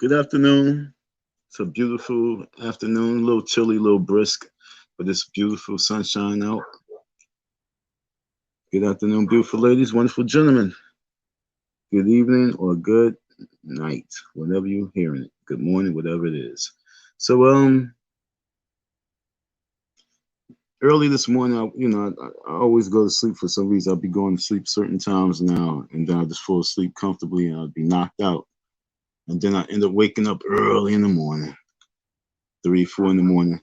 Good afternoon. It's a beautiful afternoon, a little chilly, a little brisk, but it's beautiful sunshine out. Good afternoon, beautiful ladies, wonderful gentlemen. Good evening or good night, whatever you're hearing it. Good morning, whatever it is. So, early this morning, I always go to sleep for some reason. I'll be going to sleep certain times now, and then I just fall asleep comfortably, and I'll be knocked out, and then I end up waking up early in the morning, 3, 4 in the morning.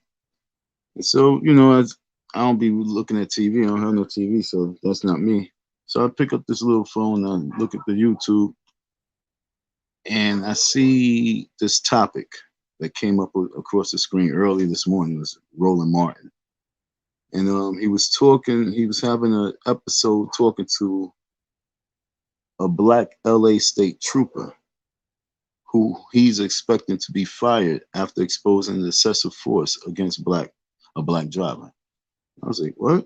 And so, as I don't be looking at TV, I don't have no TV, so that's not me. So I pick up this little phone and I look at the YouTube, and I see this topic that came up across the screen early this morning. It was Roland Martin. And he was having an episode talking to a black LA state trooper who he's expecting to be fired after exposing excessive force against a black driver. I was like, what?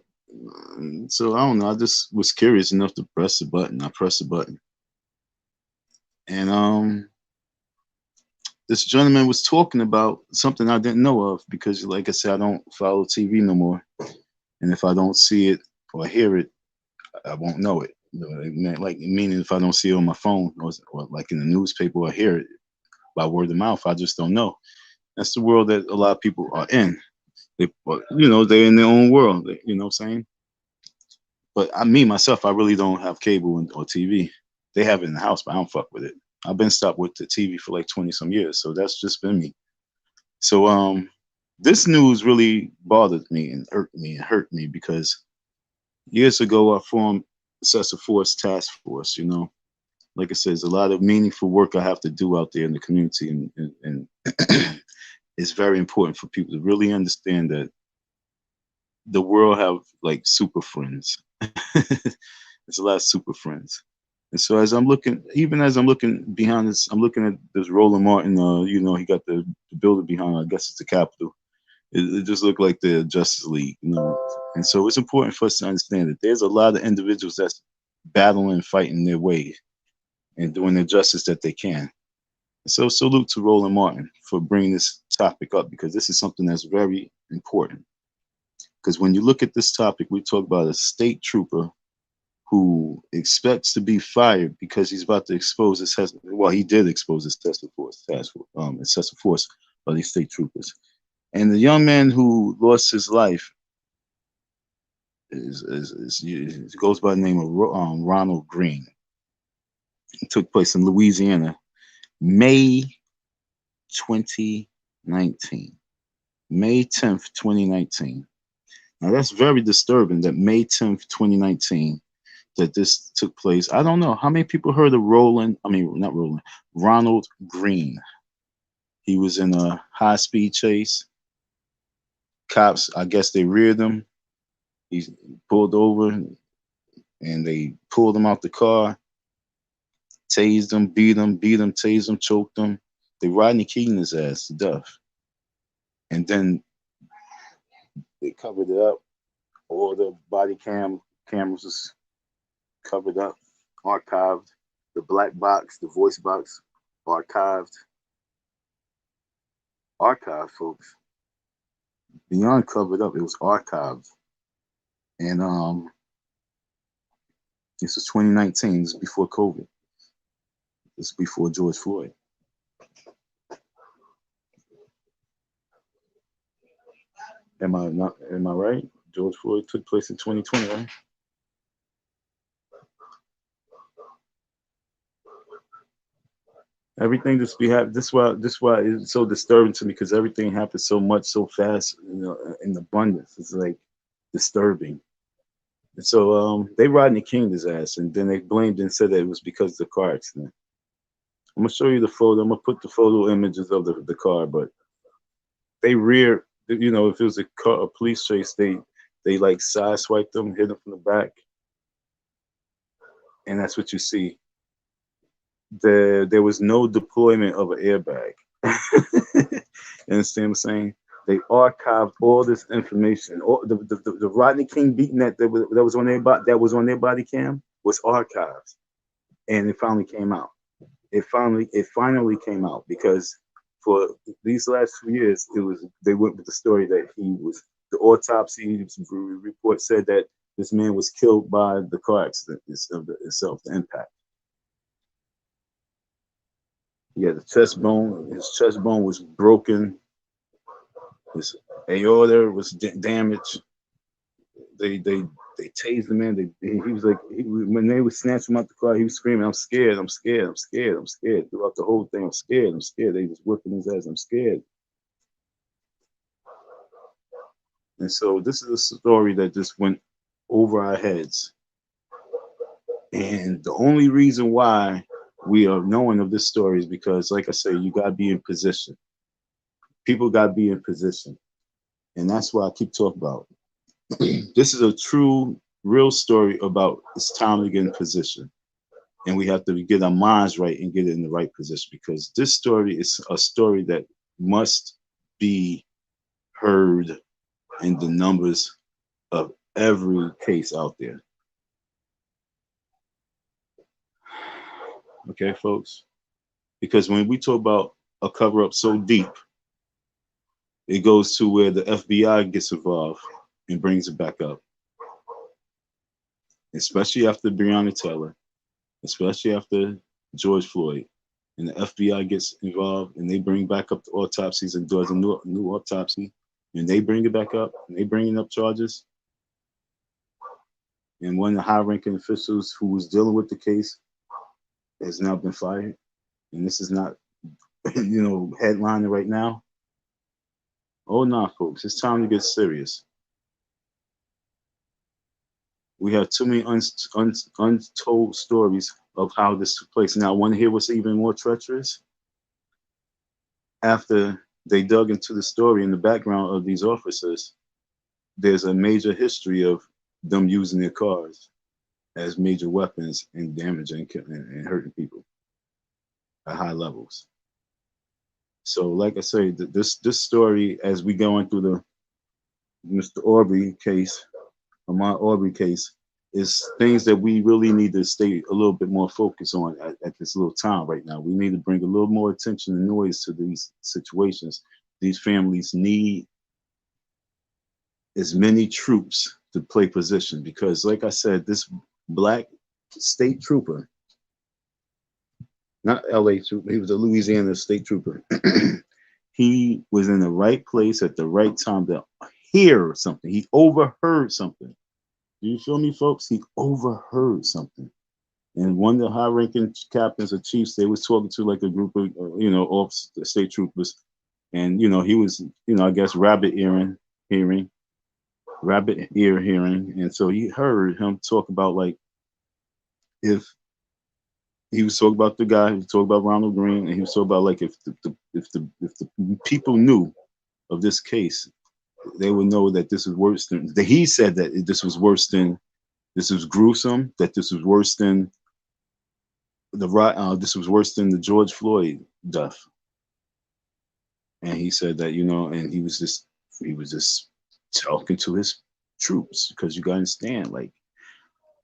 So I don't know. I just was curious enough to press the button. I pressed the button. And this gentleman was talking about something I didn't know of because, like I said, I don't follow TV no more. And if I don't see it or hear it, I won't know it. Like meaning if I don't see it on my phone or like in the newspaper or hear it by word of mouth, I just don't know. That's the world that a lot of people are in. They're in their own world. You know what I'm saying? But me myself, I really don't have cable or TV. They have it in the house, but I don't fuck with it. I've been stopped with the TV for like 20 some years, so that's just been me. So this news really bothered me and hurt me because years ago I formed excessive force task force. Like I said, there's a lot of meaningful work I have to do out there in the community, and it's very important for people to really understand that the world have like super friends. There's a lot of super friends. And so as I'm looking behind this, I'm looking at this Roland Martin. He got the building behind. I guess it's the Capitol. It just looked like the Justice League. And so it's important for us to understand that there's a lot of individuals that's battling and fighting their way and doing the justice that they can. So salute to Roland Martin for bringing this topic up because this is something that's very important. Because when you look at this topic, we talk about a state trooper who expects to be fired because he's about to expose he did expose his excessive force by these state troopers. And the young man who lost his life goes by the name of Ronald Greene. It took place in Louisiana, May 2019. May 10th, 2019. Now that's very disturbing that May 10th, 2019, that this took place. I don't know how many people heard of Ronald Greene. He was in a high-speed chase. Cops, I guess they reared him. He pulled over and they pulled him out the car, tased him, beat him, tased him, choked him. They Rodney King his ass to death. And then they covered it up. All the body cameras was covered up, archived. The black box, the voice box, archived. Archived, folks. Beyond covered up, it was archived. And this was 2019. This is before COVID. This is before George Floyd. Am I right? George Floyd took place in 2020, right? Everything just be happening. This why it's so disturbing to me because everything happens so much so fast, in abundance. It's like disturbing. And so they Rodney King his ass, and then they blamed and said that it was because of the car accident. I'm gonna show you the photo. I'm gonna put the photo images of the car, but they rear. If it was a police chase, they like sideswiped them, hit them from the back, and that's what you see. There was no deployment of an airbag. You understand what I'm saying? They archived all this information. All the Rodney King beating that was on their body cam was archived, and it finally came out. it finally came out because for these last 2 years, they went with the story that the autopsy report said that this man was killed by the car accident itself, the impact. Yeah, his chest bone was broken, his aorta was damaged. They tased the man. He was like, when they would snatch him out the car, he was screaming, "I'm scared, I'm scared, I'm scared, I'm scared." Throughout the whole thing, I'm scared, I'm scared. They just whipping his ass, "I'm scared." And so this is a story that just went over our heads. And the only reason why we are knowing of this story is because, like I say, you gotta be in position. People gotta be in position. And that's why I keep talking about. This is a true, real story about it's time to get in position. And we have to get our minds right and get in the right position, because this story is a story that must be heard in the numbers of every case out there. Okay, folks? Because when we talk about a cover up so deep, it goes to where the FBI gets involved and brings it back up, especially after Breonna Taylor, especially after George Floyd. And the FBI gets involved and they bring back up the autopsies and does a new autopsy, and they bring it back up and they bringing up charges. And one of the high-ranking officials who was dealing with the case has now been fired. And this is not, headlining right now. Oh, no, folks, it's time to get serious. We have too many untold stories of how this took place. Now, want to hear what's even more treacherous? After they dug into the story in the background of these officers, there's a major history of them using their cars as major weapons and damaging and hurting people at high levels. So, like I say, this story, as we going through the Mr. Aubrey case, Ahmaud Aubrey case, is things that we really need to stay a little bit more focused on at this little time right now. We need to bring a little more attention and noise to these situations. These families need as many troops to play position, because, like I said, this black state trooper, not LA trooper, he was a Louisiana state trooper. He was in the right place at the right time to hear something. He overheard something. Do you feel me, folks? He overheard something. And one of the high-ranking captains or chiefs, they was talking to like a group of, state troopers. And, he was, I guess, rabbit ear hearing. And so he heard him talk about, like, if he was talking about the guy, he was talking about Ronald Greene, and he was talking about, like, if the people knew of this case, they would know that this is worse than, that he said that this was worse than, this was gruesome, that this was worse than this was worse than the George Floyd death. And he said that, and he was just talking to his troops, because you gotta understand, like,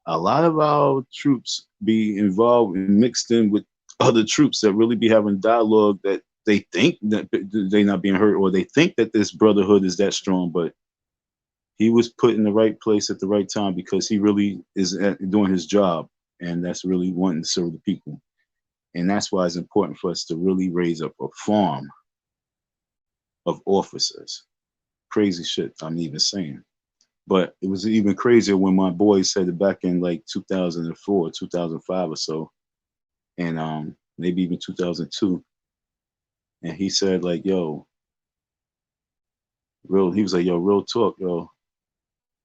a lot of our troops be involved and mixed in with other troops that really be having dialogue that they think that they're not being hurt, or they think that this brotherhood is that strong, but he was put in the right place at the right time, because he really is doing his job, and that's really wanting to serve the people. And that's why it's important for us to really raise up a farm of officers. Crazy shit I'm even saying. But it was even crazier when my boy said it back in like 2004, 2005 or so, and maybe even 2002. And he said, like, yo, he was like, yo, real talk, yo.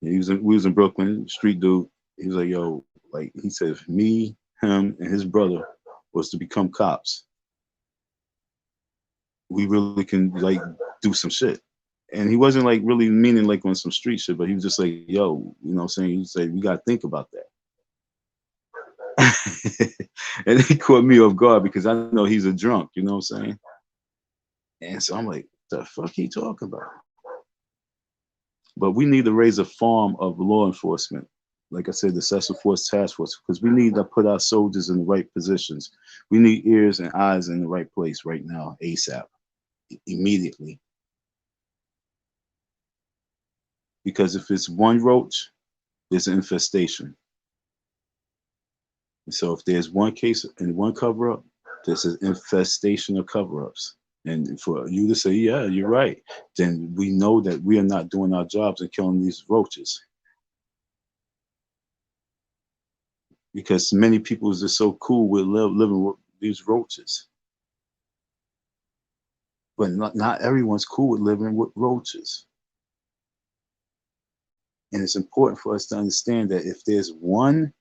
We was in Brooklyn, street dude. He was like, yo, like, he said, if me, him, and his brother was to become cops, we really can, like, do some shit. And he wasn't, like, really meaning, like, on some street shit, but he was just like, yo, you know what I'm saying? He said, we got to think about that. And he caught me off guard, because I know he's a drunk, you know what I'm saying? And so I'm like, the fuck he talking about? But we need to raise a farm of law enforcement, like I said, the Special Force Task Force, because we need to put our soldiers in the right positions. We need ears and eyes in the right place right now, ASAP, immediately. Because if it's one roach, there's an infestation. And so if there's one case and one cover up, there's an infestation of cover ups. And for you to say, yeah, you're right, then we know that we are not doing our jobs and killing these roaches. Because many people is just so cool with living with these roaches. But not everyone's cool with living with roaches. And it's important for us to understand that if there's one,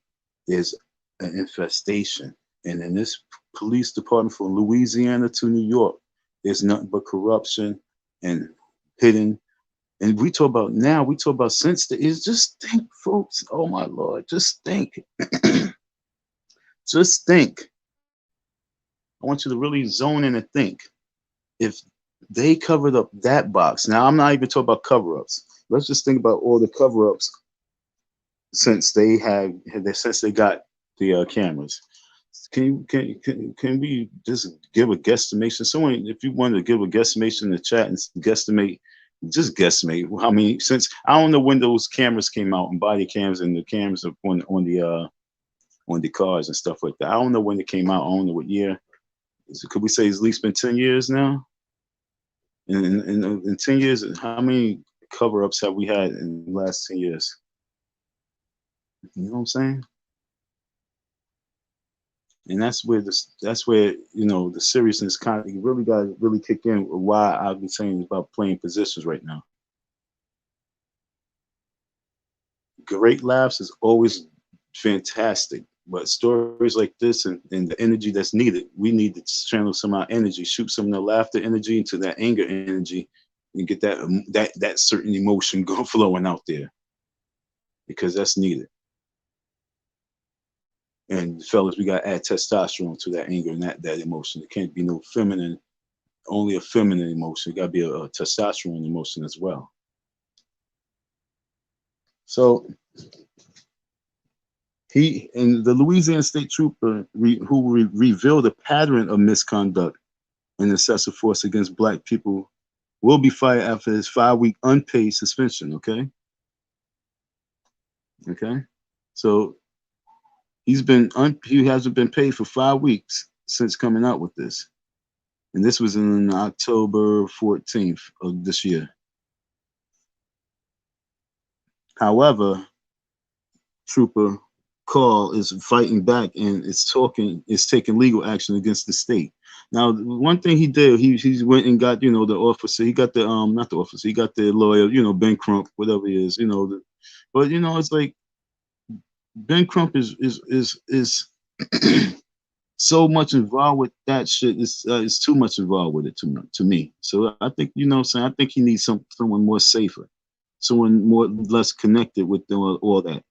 there's an infestation. And in this police department from Louisiana to New York, there's nothing but corruption and hidden. And we talk about now, we talk about since it's just think, folks. Oh my Lord, just think. Just think. I want you to really zone in and think. If they covered up that box, now I'm not even talking about cover-ups. Let's just think about all the cover-ups since they since they got the cameras. Can we just give a guesstimation? Someone, if you wanted to give a guesstimation in the chat and guesstimate, just guesstimate. I mean, since I don't know when those cameras came out and body cams and the cameras on the cars and stuff like that. I don't know when it came out. I don't know what year. Could we say it's at least been 10 years now? In 10 years, how many cover-ups have we had in the last 10 years? You know what I'm saying? And that's where the seriousness kind of, you really got to really kick in why I've been saying about playing positions right now. Great laughs is always fantastic, but stories like this and the energy that's needed, we need to channel some of our energy, shoot some of the laughter energy into that anger energy, and get that certain emotion flowing out there, because that's needed. And fellas, we got to add testosterone to that anger and that emotion. It can't be no feminine, only a feminine emotion. It got to be a testosterone emotion as well. So he and the Louisiana State Trooper who revealed a pattern of misconduct in the excessive force against Black people will be fired after his 5-week unpaid suspension. Okay. So he hasn't been paid for 5 weeks since coming out with this, and this was in October 14th of this year. However, Trooper Carl is fighting back and is taking legal action against the state. Now, one thing he did, he went and got, the officer. He got the not the officer. He got the lawyer, Ben Crump, whatever he is, but it's like Ben Crump is so much involved with that shit. It's too much involved with it to me. So I think, I think he needs someone more safer, someone less connected with all that.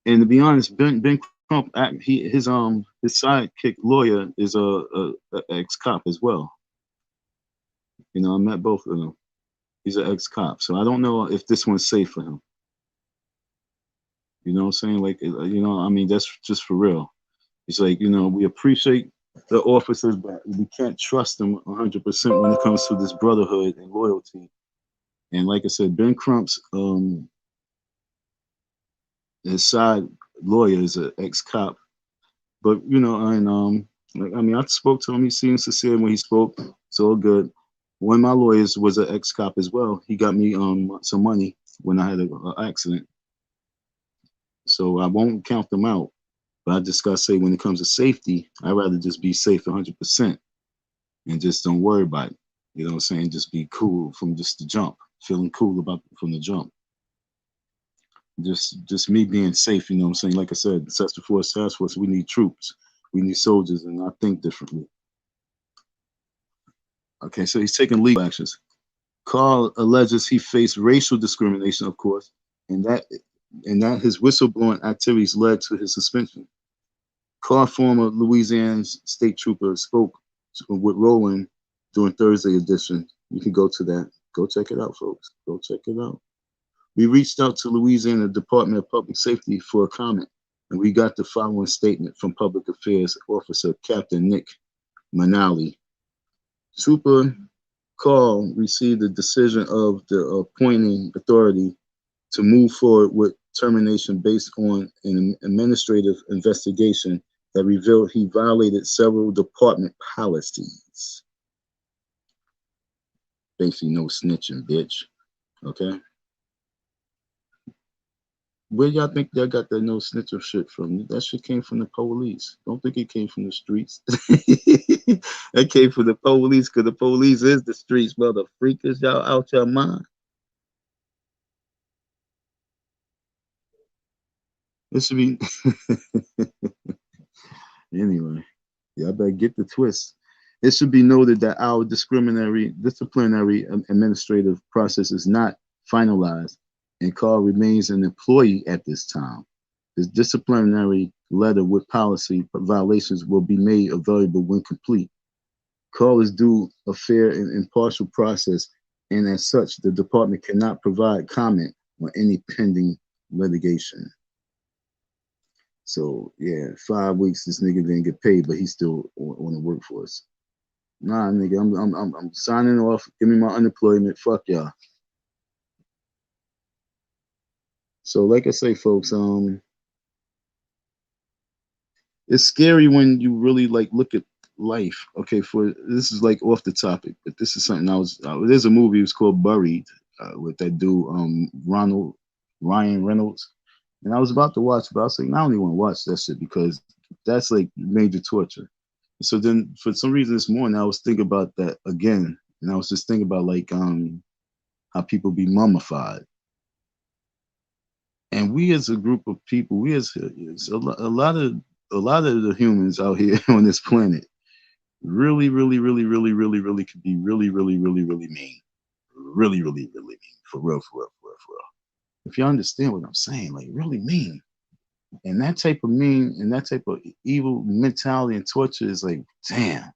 And to be honest, Ben Crump, his sidekick lawyer is a ex-cop as well. I met both of them. He's an ex-cop, so I don't know if this one's safe for him. You know what I'm saying? Like, I mean, that's just for real. It's like, we appreciate the officers, but we can't trust them 100% when it comes to this brotherhood and loyalty. And like I said, Ben Crump's his side lawyer is an ex-cop, but I spoke to him. He seemed sincere when he spoke. It's all good. One of my lawyers was an ex-cop as well. He got me some money when I had an accident. So I won't count them out. But I just gotta say, when it comes to safety, I'd rather just be safe 100% and just don't worry about it. You know what I'm saying? Just be cool from just the jump, feeling cool from the jump. Just me being safe, you know what I'm saying? Like I said, the Special Force Task Force, we need troops, we need soldiers, and I think differently. Okay, so he's taking legal actions. Carl alleges he faced racial discrimination, of course, and that his whistleblowing activities led to his suspension. Carl, former Louisiana State Trooper, spoke with Roland during Thursday edition. You can go to that. Go check it out, folks. Go check it out. We reached out to Louisiana Department of Public Safety for a comment, and we got the following statement from Public Affairs Officer Captain Nick Manali. Trooper Carl received the decision of the appointing authority to move forward with termination based on an administrative investigation that revealed he violated several department policies. Basically, no snitching, bitch. Okay. Where y'all think y'all got that no snitcher shit from? That shit came from the police. Don't think it came from the streets. That came from the police, because the police is the streets, mother freakers. Y'all out your mind. It should be anyway. Yeah, I better get the twist. It should be noted that our disciplinary administrative process is not finalized, and Carl remains an employee at this time. His disciplinary letter with policy violations will be made available when complete. Carl is due a fair and impartial process, and as such, the department cannot provide comment on any pending litigation. So yeah, 5 weeks this nigga didn't get paid, but he's still on the workforce. Nah, nigga, I'm signing off. Give me my unemployment. Fuck y'all. So like I say, folks, it's scary when you really like look at life. Okay, for this is like off the topic, but this is something I was. There's a movie. It's called Buried with that dude, Ryan Reynolds, and I was about to watch, but I was like, I don't even want to watch that shit because that's like major torture. So then, for some reason, this morning I was thinking about that again, and I was just thinking about like how people be mummified, and we as a group of people, we as a lot of the humans out here on this planet really could be really mean, really mean, for real. If you understand what I'm saying, like really mean. And that type of mean and that type of evil mentality and torture is like, damn.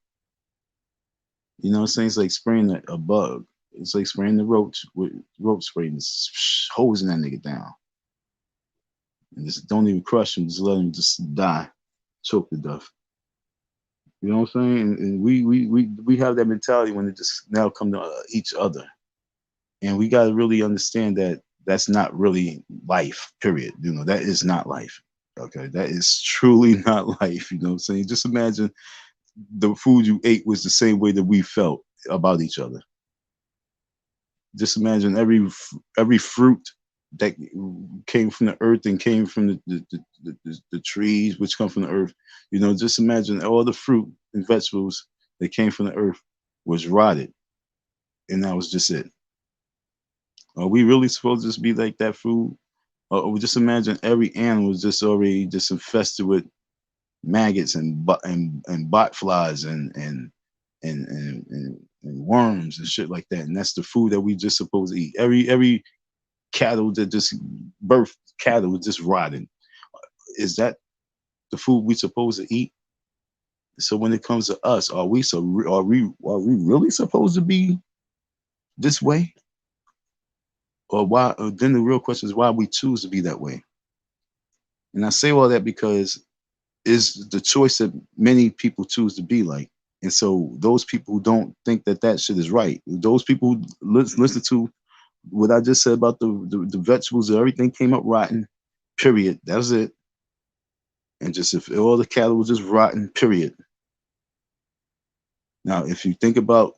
You know what I'm saying? It's like spraying a bug. It's like spraying the roach with roach spray and just hosing that nigga down. And just don't even crush him, just let him just die, choke to death. You know what I'm saying? And we have that mentality when it just now come to each other. And we got to really understand that that's not really life, period. You know, that is not life. Okay. That is truly not life. You know what I'm saying? Just imagine the food you ate was the same way that we felt about each other. Just imagine every fruit that came from the earth and came from the trees which come from the earth. You know, just imagine all the fruit and vegetables that came from the earth was rotted, and that was just it. Are we really supposed to just be like that food? Or just imagine every animal is just already just infested with maggots and bot flies and worms and shit like that, and that's the food that we just supposed to eat. Every cattle that just birth cattle is just rotting. Is that the food we supposed to eat? So when it comes to us, are we really supposed to be this way? Or why? Or then the real question is why we choose to be that way. And I say all that because is the choice that many people choose to be like. And so those people who don't think that that shit is right, those people who listen to what I just said about the vegetables, everything came up rotten, period. That was it. And just if all the cattle was just rotten, period. Now, if you think about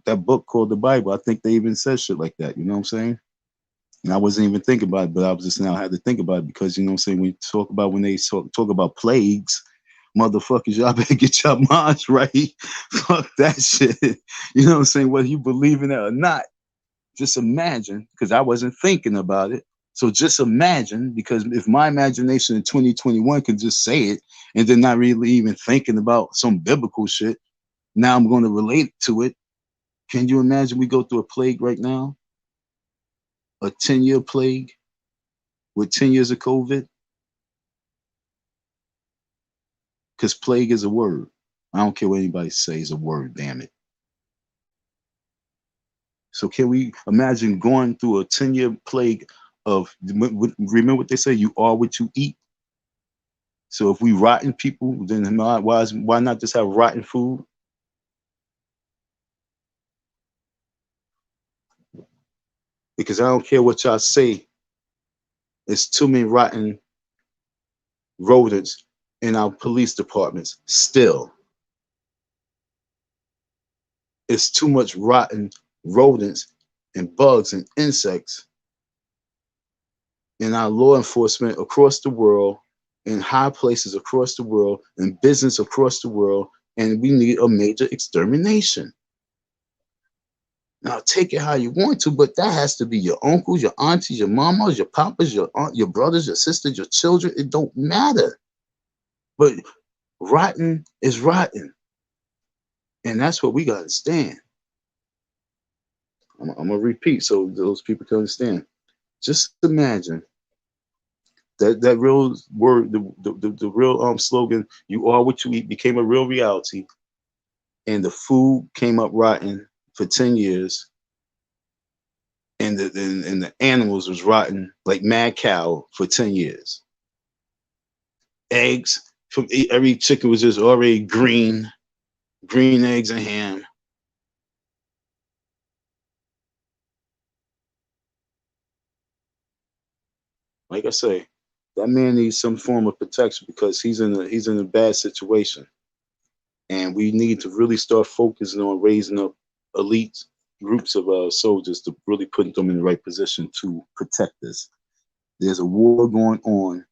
that book called the Bible, I think they even said shit like that. You know what I'm saying? And I wasn't even thinking about it, but I was just now had to think about it because you know what I'm saying. When you talk about when they talk about plagues, motherfuckers, y'all better get your minds right. Fuck that shit. You know what I'm saying? Whether you believe in it or not, just imagine, because I wasn't thinking about it. So just imagine, because if my imagination in 2021 could just say it and then not really even thinking about some biblical shit, now I'm going to relate to it. Can you imagine we go through a plague right now? A 10-year plague with 10 years of COVID? Because plague is a word. I don't care what anybody says, a word, damn it. So can we imagine going through a 10-year plague of, remember what they say, you are what you eat. So if we rotten people, then why not just have rotten food? Because I don't care what y'all say, it's too many rotten rodents in our police departments still. It's too much rotten rodents and bugs and insects in our law enforcement across the world, in high places across the world, in business across the world, and we need a major extermination. Now, take it how you want to, but that has to be your uncles, your aunties, your mamas, your papas, your aunt, your brothers, your sisters, your children. It don't matter. But rotten is rotten, and that's what we got to understand. I'm gonna repeat so those people can understand. Just imagine that real word, the real slogan, "You are what you eat," became a real reality, and the food came up rotten for 10 years, and the animals was rotten like mad cow for 10 years. Eggs from every chicken was just already green eggs and ham. Like I say, that man needs some form of protection because he's in a bad situation, and we need to really start focusing on raising up elite groups of soldiers to really put them in the right position to protect us. There's a war going on,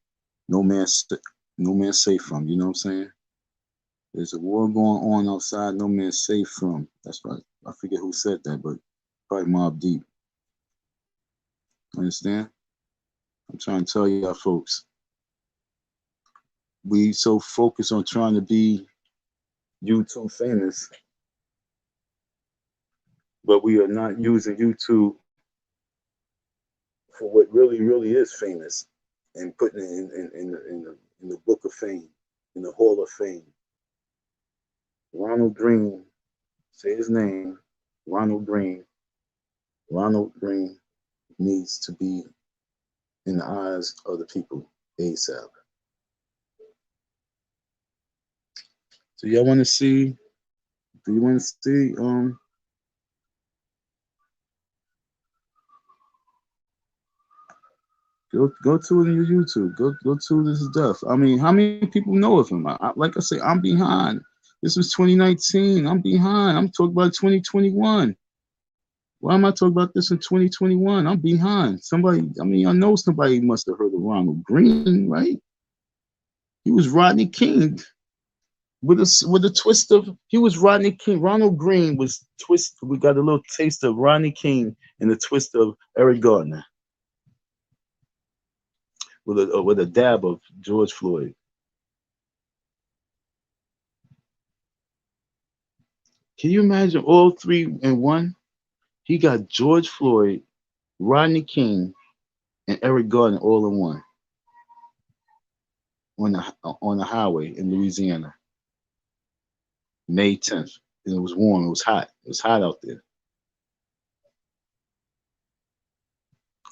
no man's no man's safe from. You know what I'm saying? There's a war going on outside, no man's safe from. That's right. I forget who said that, but probably Mob Deep. Understand? I'm trying to tell y'all folks. We so focused on trying to be YouTube famous, but we are not using YouTube for what really is famous and putting it in the book of fame, in the hall of fame. Ronald Greene, say his name, Ronald Greene. Ronald Greene needs to be in the eyes of the people ASAP. So y'all want to see? Do you want to see? Go to it in your YouTube. Go to this stuff. I mean, how many people know of him? Like I say, I'm behind. This was 2019. I'm behind. I'm talking about 2021. Why am I talking about this in 2021? I'm behind. Somebody, I mean, I know somebody must have heard of Ronald Greene, right? He was Rodney King with a twist of, he was Rodney King. Ronald Greene was twist. We got a little taste of Rodney King and the twist of Eric Gardner with a dab of George Floyd. Can you imagine all three in one? He got George Floyd, Rodney King, and Eric Gardner all in one on the highway in Louisiana, May 10th. And it was warm. It was hot. It was hot out there.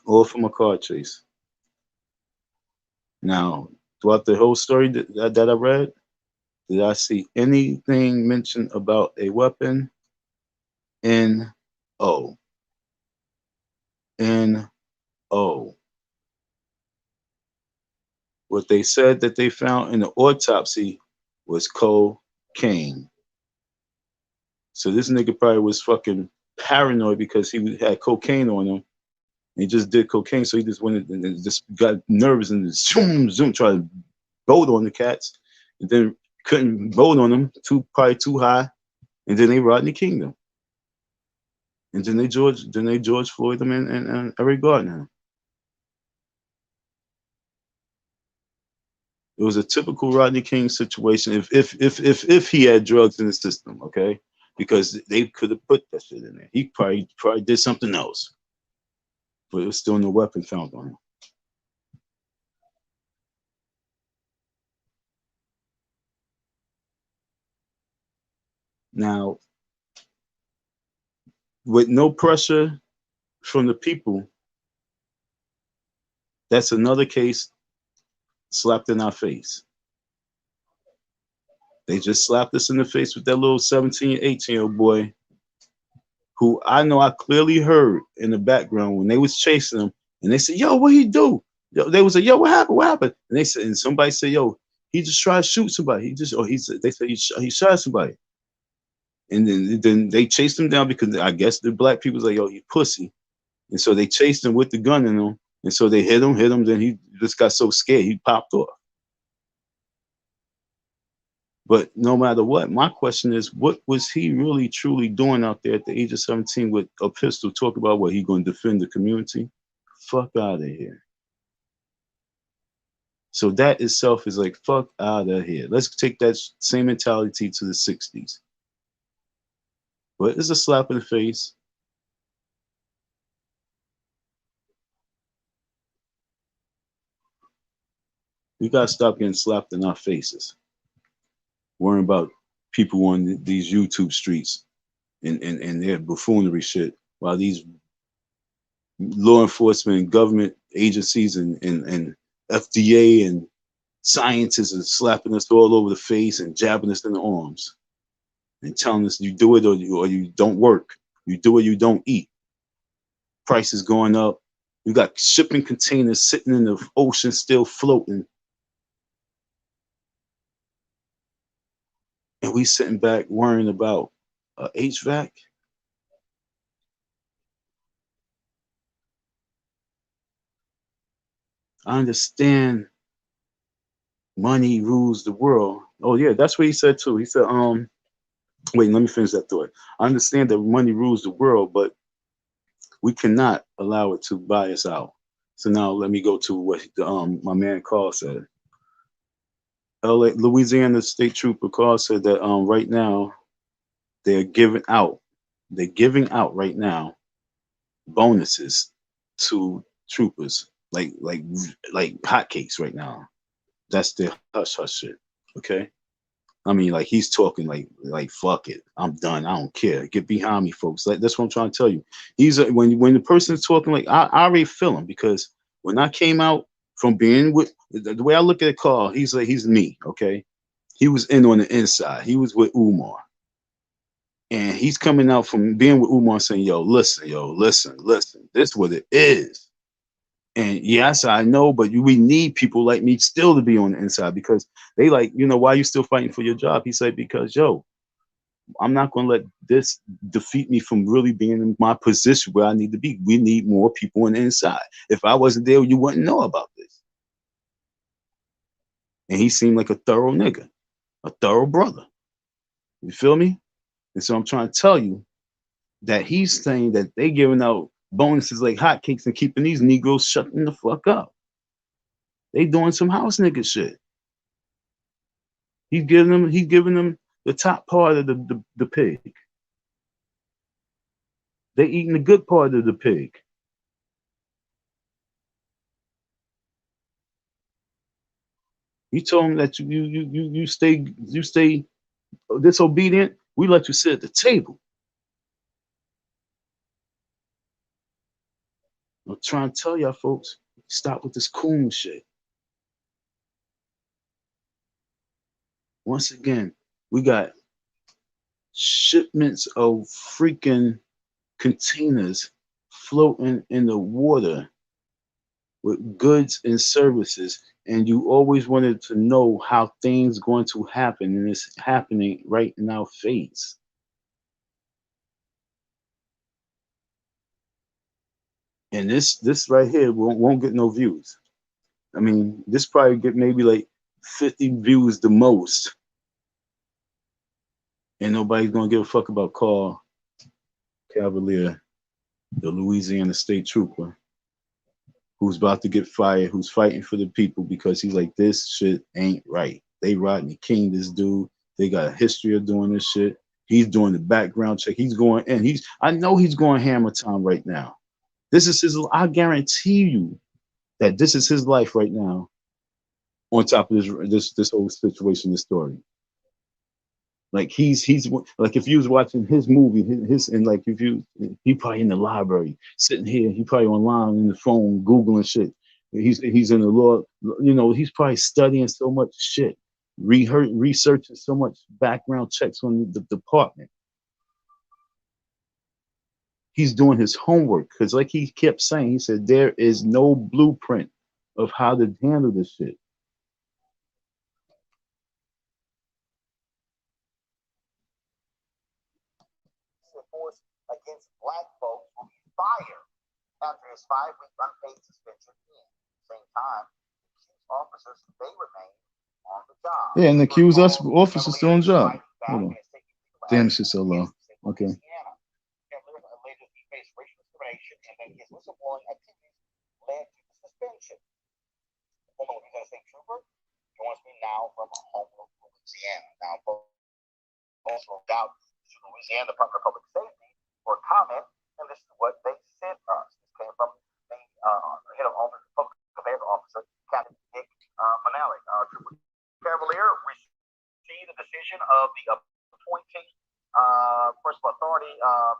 All from a car chase. Now, throughout the whole story that I read, did I see anything mentioned about a weapon? N-O. N-O. What they said that they found in the autopsy was cocaine. So this nigga probably was fucking paranoid because he had cocaine on him. He just did cocaine, so he just went and just got nervous and just zoom, tried to bolt on the cats, and then couldn't bolt on them, probably too high, and then they Rodney King them, and then they George Floyd them and Eric Gardner. It was a typical Rodney King situation if he had drugs in the system, okay? Because they could have put that shit in there. He probably did something else, but it was still no weapon found on him. Now, with no pressure from the people, That's another case slapped in our face. They just slapped us in the face with that little 17, 18-year-old boy who I know I clearly heard in the background when they was chasing him, and they said, "Yo, what he do?" Yo, they was like, "Yo, what happened? What happened?" And they said, and somebody said, "Yo, he just tried to shoot somebody. He just, or he said, they said he shot somebody." And then they chased him down because I guess the black people was like, "Yo, he pussy," and so they chased him with the gun in him, and so they hit him. Then he just got so scared he popped off. But no matter what, my question is, what was he really truly doing out there at the age of 17 with a pistol? Talk about what he going to defend the community? Fuck out of here. So that itself is like, fuck out of here. Let's take that same mentality to the 60s. But it's a slap in the face. We got to stop getting slapped in our faces, worrying about people on these YouTube streets and their buffoonery shit, while these law enforcement, government agencies, and FDA and scientists are slapping us all over the face and jabbing us in the arms and telling us you do it or you don't work. You do it, you don't eat. Prices going up. You got shipping containers sitting in the ocean still floating. And we sitting back worrying about HVAC. I understand money rules the world. Oh yeah, that's what he said too. He said, wait, let me finish that thought. I understand that money rules the world, but we cannot allow it to buy us out. So now let me go to what my man Carl said. LA, Louisiana State Trooper Carl said that right now they're giving out, they're giving out right now bonuses to troopers like hotcakes right now. That's the hush hush shit. Okay. I mean, like he's talking like fuck it, I'm done. I don't care. Get behind me, folks. Like that's what I'm trying to tell you. When the person's talking like I already feel him because when I came out from being with the way I look at Carl, he's like he's me. Okay, he was in on the inside. He was with Umar, and he's coming out from being with Umar saying, yo, listen. This is what it is. And yes, I know, but we need people like me still to be on the inside because they like, why you still fighting for your job? He said, because I'm not going to let this defeat me from really being in my position where I need to be. We need more people on the inside. If I wasn't there, you wouldn't know about this. And he seemed like a thorough nigga, a thorough brother. You feel me? And so I'm trying to tell you that he's saying that they giving out bonuses like hotcakes and keeping these Negroes shutting the fuck up. They doing some house nigga shit. He's giving them the top part of the pig. They eating the good part of the pig. You told them that you stay disobedient. We let you sit at the table. I'm trying to tell y'all folks, stop with this coon shit. Once again, we got shipments of freaking containers floating in the water with goods and services, and you always wanted to know how things going to happen, and it's happening right in our face. And this right here won't get no views. I mean, this probably get maybe like 50 views the most, and nobody's gonna give a fuck about Carl Cavalier, the Louisiana State Trooper, who's about to get fired, who's fighting for the people because he's like, this shit ain't right. They Rodney King this dude. They got a history of doing this shit. He's doing the background check. He's going in. I know he's going hammer time right now. This is his. I guarantee you that this is his life right now. On top of this whole situation, this story. Like he's like if you was watching his movie, his and like if you he probably in the library sitting here, he probably online in the phone googling shit. He's in the law. You know, he's probably studying so much shit, researching so much background checks on the department. He's doing his homework because, like he kept saying, he said there is no blueprint of how to handle this shit. Force against black folks will be fired after his 5-week unpaid suspension ends. At the same time, accused officers may remain on the job. Yeah, and accuse us officers still on the job. Hold on. Damn, this is so low. Okay. Alleged he faced racial discrimination and that his whistleblowing activities led to the suspension. Former Louisiana State Trooper joins me now from Homeland, Louisiana. Now, also doubt to Louisiana Department of Public Safety for comment, and this is what they sent us. This came from the head of office, public affairs officer, Captain Nick Manalik. Trooper Cavalier received the decision of the appointee. First of all, authority.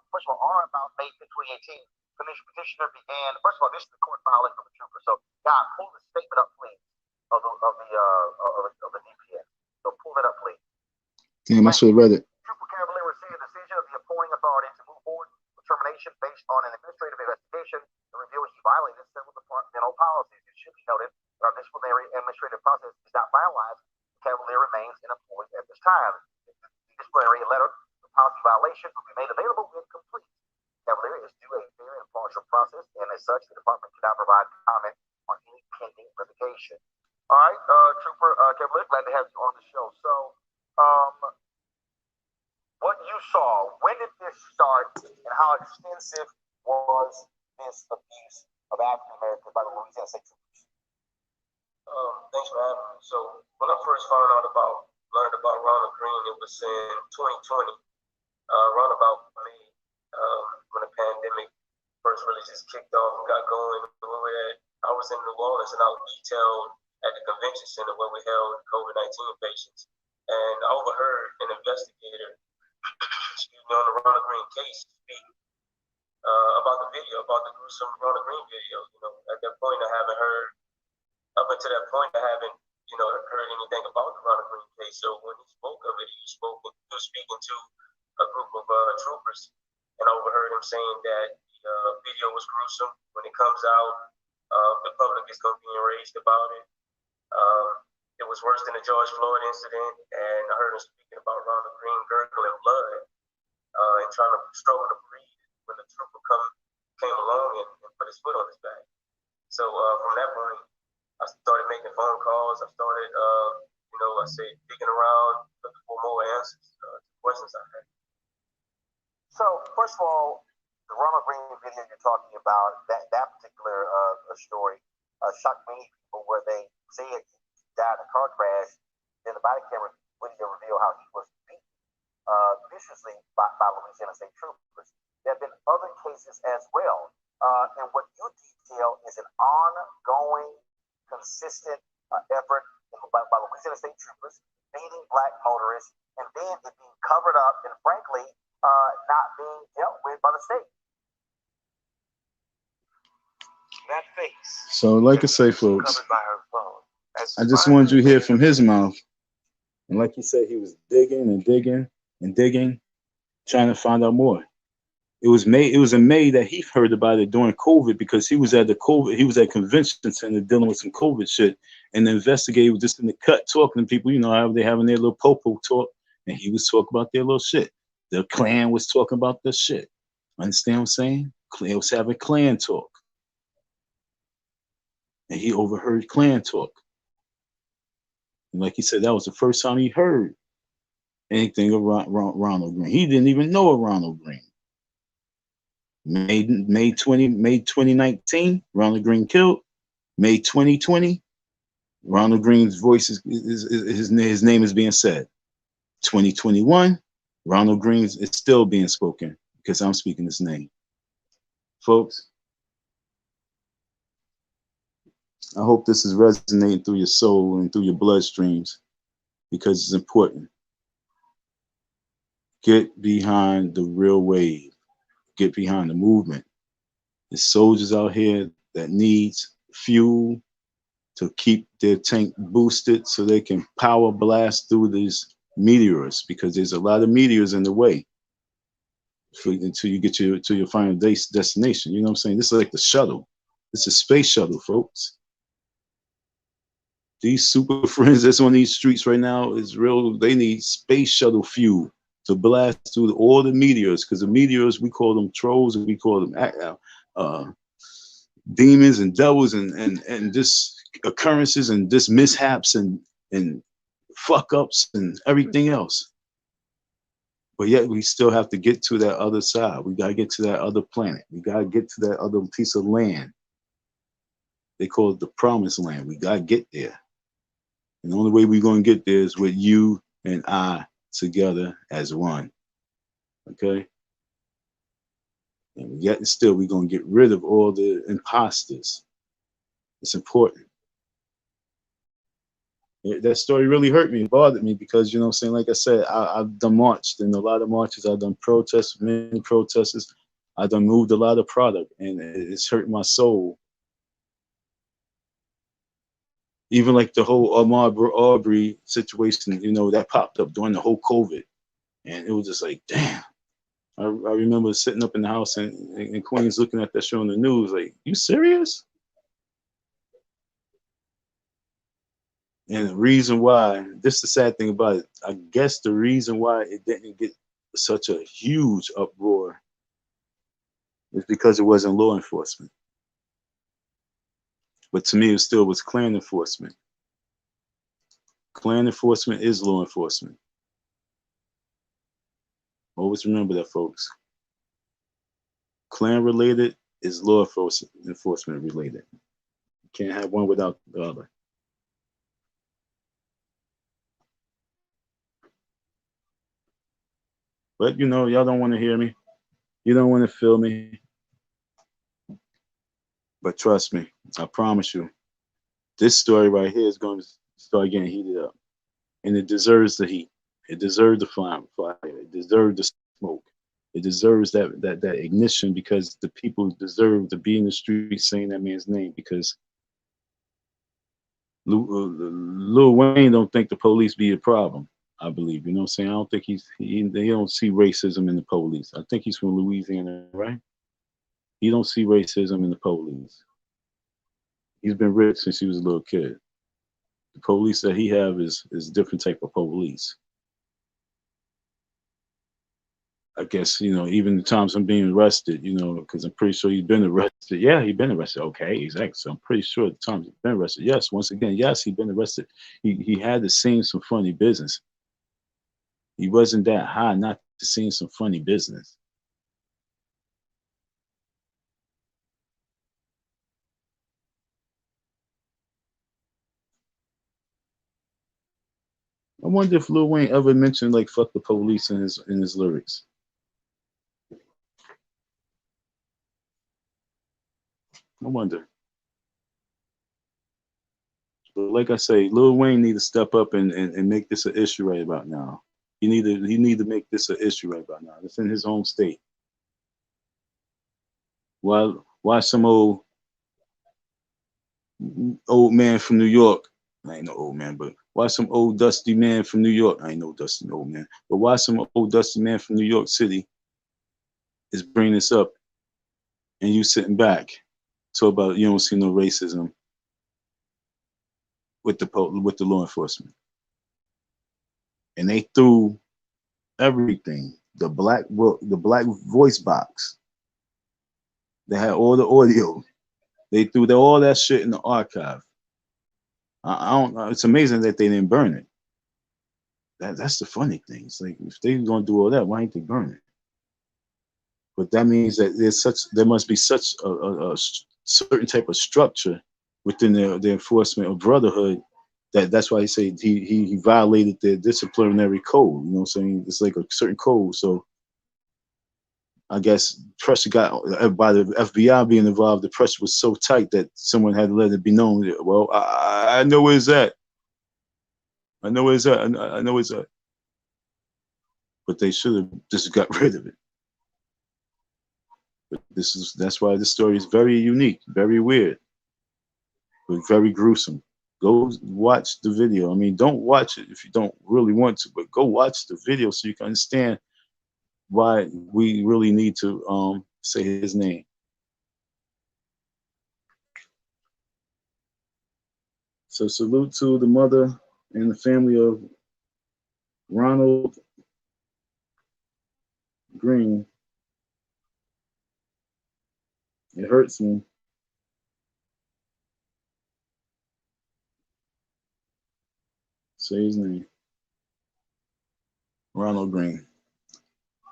First of all, on about May 5, 2018, petitioner began. First of all, this is the court filing from the trooper. So, God, pull the statement up, please, of the DPS. So, pull that up, please. Damn, I should have read it. Trooper Cavalier received a decision of the appointing authority to move forward with termination based on an administrative investigation to reveal he violated civil departmental policies. It should be noted that our disciplinary administrative process is not finalized. Cavalier remains unemployed at this time. The disciplinary letter of policy violation will be made available when complete. Cavalier is due a fair and impartial process, and as such, the department cannot provide comment on any pending litigation. All right, Trooper Cavalier, glad to have you on the show. So, what you saw, when did this start, and how extensive was this abuse of African Americans by the Louisiana State Troopers? Thanks for having me. So when I first learned about Ronald Greene, it was in 2020, around about May, when the pandemic first really just kicked off and got going. I was in New Orleans and I was detailed at the convention center where we held COVID-19 patients, and I overheard an investigator, on the Ronald Greene case speak about the video, about the gruesome Ronald Greene video. You know, at that point, up until that point, I haven't, heard anything about the Ronald Greene case. So when he spoke of it, he was speaking to a group of troopers, and I overheard him saying that the video was gruesome. When it comes out, the public is going to be enraged about it. It was worse than the George Floyd incident, and I heard him speaking about Ronald Greene gurgling blood and trying to struggle to breathe when the trooper came along and put his foot on his back. So from that point, I started making phone calls. I started, digging around, looking for more answers to questions I had. So, first of all, the Ronald Greene video you're talking about, that particular story shocked many people, where they say he died in a car crash. Then the body camera video revealed how he was beaten viciously by Louisiana State Troopers. There have been other cases as well. And what you detail is an ongoing, consistent effort by Louisiana State Troopers beating black motorists, and then it being covered up and, frankly, not being dealt with by the state. That face. So, like I say, folks, I just wanted you to hear from his mouth. And like he said, he was digging and digging and digging, trying to find out more. It was in May that he heard about it during COVID, because he was at convention center dealing with some COVID shit, and the investigator was just in the cut talking to people, how they having their little popo talk, and he was talking about their little shit. The Klan was talking about the shit. Understand what I'm saying? They was having Klan talk, and he overheard Klan talk. And like he said, that was the first time he heard anything about Ronald Greene. He didn't even know of Ronald Greene. May 2019, Ronald Greene killed. May 2020, Ronald Greene's voice his name is being said. 2021, Ronald Greene is still being spoken because I'm speaking his name. Folks, I hope this is resonating through your soul and through your bloodstreams, because it's important. Get behind the real wave. Get behind the movement. There's soldiers out here that needs fuel to keep their tank boosted so they can power blast through these meteors, because there's a lot of meteors in the way until you get to your final destination. You know what I'm saying? This is like the shuttle. It's a space shuttle, folks. These super friends that's on these streets right now is real. They need space shuttle fuel to blast through all the meteors, because the meteors, we call them trolls, and we call them demons and devils, and just occurrences and just mishaps and fuck ups and everything else. But yet we still have to get to that other side. We gotta get to that other planet. We gotta get to that other piece of land. They call it the promised land. We gotta get there. And the only way we're gonna get there is with you and I together as one. Okay? And yet still we're gonna get rid of all the imposters. It's important. That story really hurt me, bothered me, because, you know what I'm saying, like I said, I've done marched in a lot of marches, I've done protests, many protesters, I've done moved a lot of product, and it's hurt my soul. Even like the whole Ahmaud Arbery situation, you know, that popped up during the whole COVID, and it was just like, damn. I remember sitting up in the house in Queens looking at that show on the news, like, you serious? And the reason why, this is the sad thing about it, I guess the reason why it didn't get such a huge uproar is because it wasn't law enforcement. But to me, it still was Klan enforcement. Klan enforcement is law enforcement. Always remember that, folks. Klan related is law enforcement related. You can't have one without the other. But, you know, y'all don't want to hear me. You don't want to feel me. But trust me, I promise you, this story right here is going to start getting heated up. And it deserves the heat. It deserves the fire. It deserves the smoke. It deserves that ignition, because the people deserve to be in the street saying that man's name, because Lil Wayne don't think the police be a problem. I believe, you know what I'm saying? I don't think they don't see racism in the police. I think he's from Louisiana, right? He don't see racism in the police. He's been rich since he was a little kid. The police that he have is a different type of police. I guess, you know, even the times I'm being arrested, you know, because I'm pretty sure he's been arrested. Yeah, he's been arrested. Okay, exactly. So I'm pretty sure the times he's been arrested. Yes, once again, yes, he's been arrested. He had to see some funny business. He wasn't that high not to see some funny business. I wonder if Lil Wayne ever mentioned like "fuck the police" in his lyrics. I wonder. But like I say, Lil Wayne need to step up and make this an issue right about now. He need to make this an issue right about now. It's in his home state. Why some old man from New York? I ain't no old man, but why some old dusty man from New York? I ain't no dusty old man, but why some old dusty man from New York City is bringing this up, and you sitting back, talk about you don't see no racism with the law enforcement, and they threw everything, the black voice box, they had all the audio, they threw all that shit in the archive. I don't know. It's amazing that they didn't burn it. That's the funny thing. It's like, if they're gonna do all that, why ain't they burn it? But that means that there must be such a certain type of structure within the enforcement of brotherhood that's why he say he violated the disciplinary code. You know what I'm saying? It's like a certain code. So I guess pressure got by the FBI being involved. The pressure was so tight that someone had to let it be known. Well, I know where it's at. I know where it's at. I know where it's at. But they should have just got rid of it. But that's why this story is very unique, very weird. but very gruesome. Go watch the video. I mean, don't watch it if you don't really want to, but go watch the video so you can understand why we really need to say his name. So salute to the mother and the family of Ronald Greene. It hurts me. Say his name. Ronald Greene.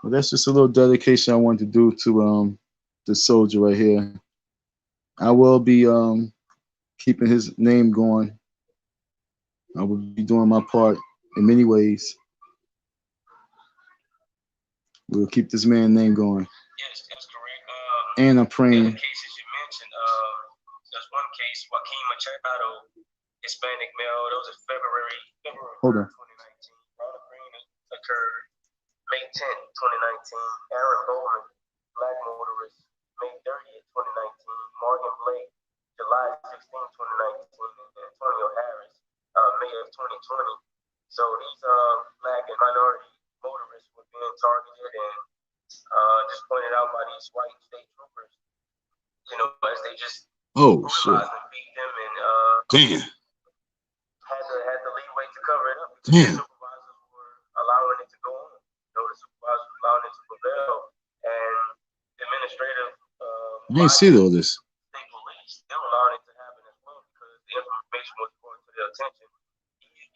Well, that's just a little dedication I wanted to do to the soldier right here. I will be keeping his name going. I will be doing my part in many ways. We'll keep this man's name going. Yes, that's correct. And I'm praying. The cases you mentioned, there's one case, Joaquin Machado, Hispanic male. That was in February Hold on. 2019. Ronald Greene occurred May 10th, 2019. Aaron Bowman, black motorist, May 30th, 2019. Morgan Blake, July 16th, 2019. And Antonio Harris, May of 2020. So these black and minority motorists were being targeted and just pointed out by these white state troopers, you know, as they just brutalized and beat them and damn. had the leeway to cover it up. Damn. The supervisors were allowing it to go on. You know, the supervisors were allowing it to prevail, and the administrative I didn't see all this. state police, they were allowing it to happen as well because the information was brought to their attention.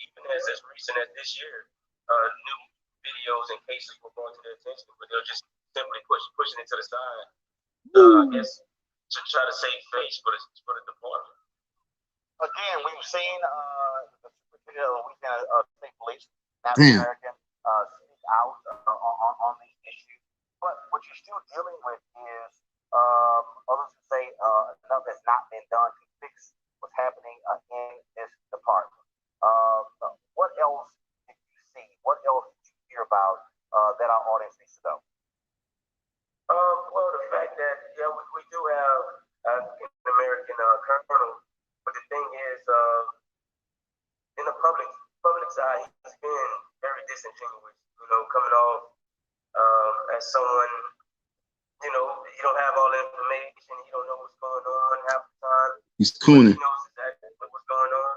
Even as recent as this year, new videos and cases were brought to their attention, but they're just simply pushing it to the side. I guess to try to save face for the department. Again, we've seen the Superintendent of Louisiana State Police, Damn. American, speak out on these issues. But what you're still dealing with is others who say enough has not been done to fix what's happening in this department. What else did you see? What else did you hear about that our audience needs to know? Well, the fact that we do have African American colonel, but the thing is, in the public side, he's been very disingenuous. You know, coming off as someone, you know, you don't have all the information, you don't know what's going on half the time. He's cooning. He knows exactly what's going on.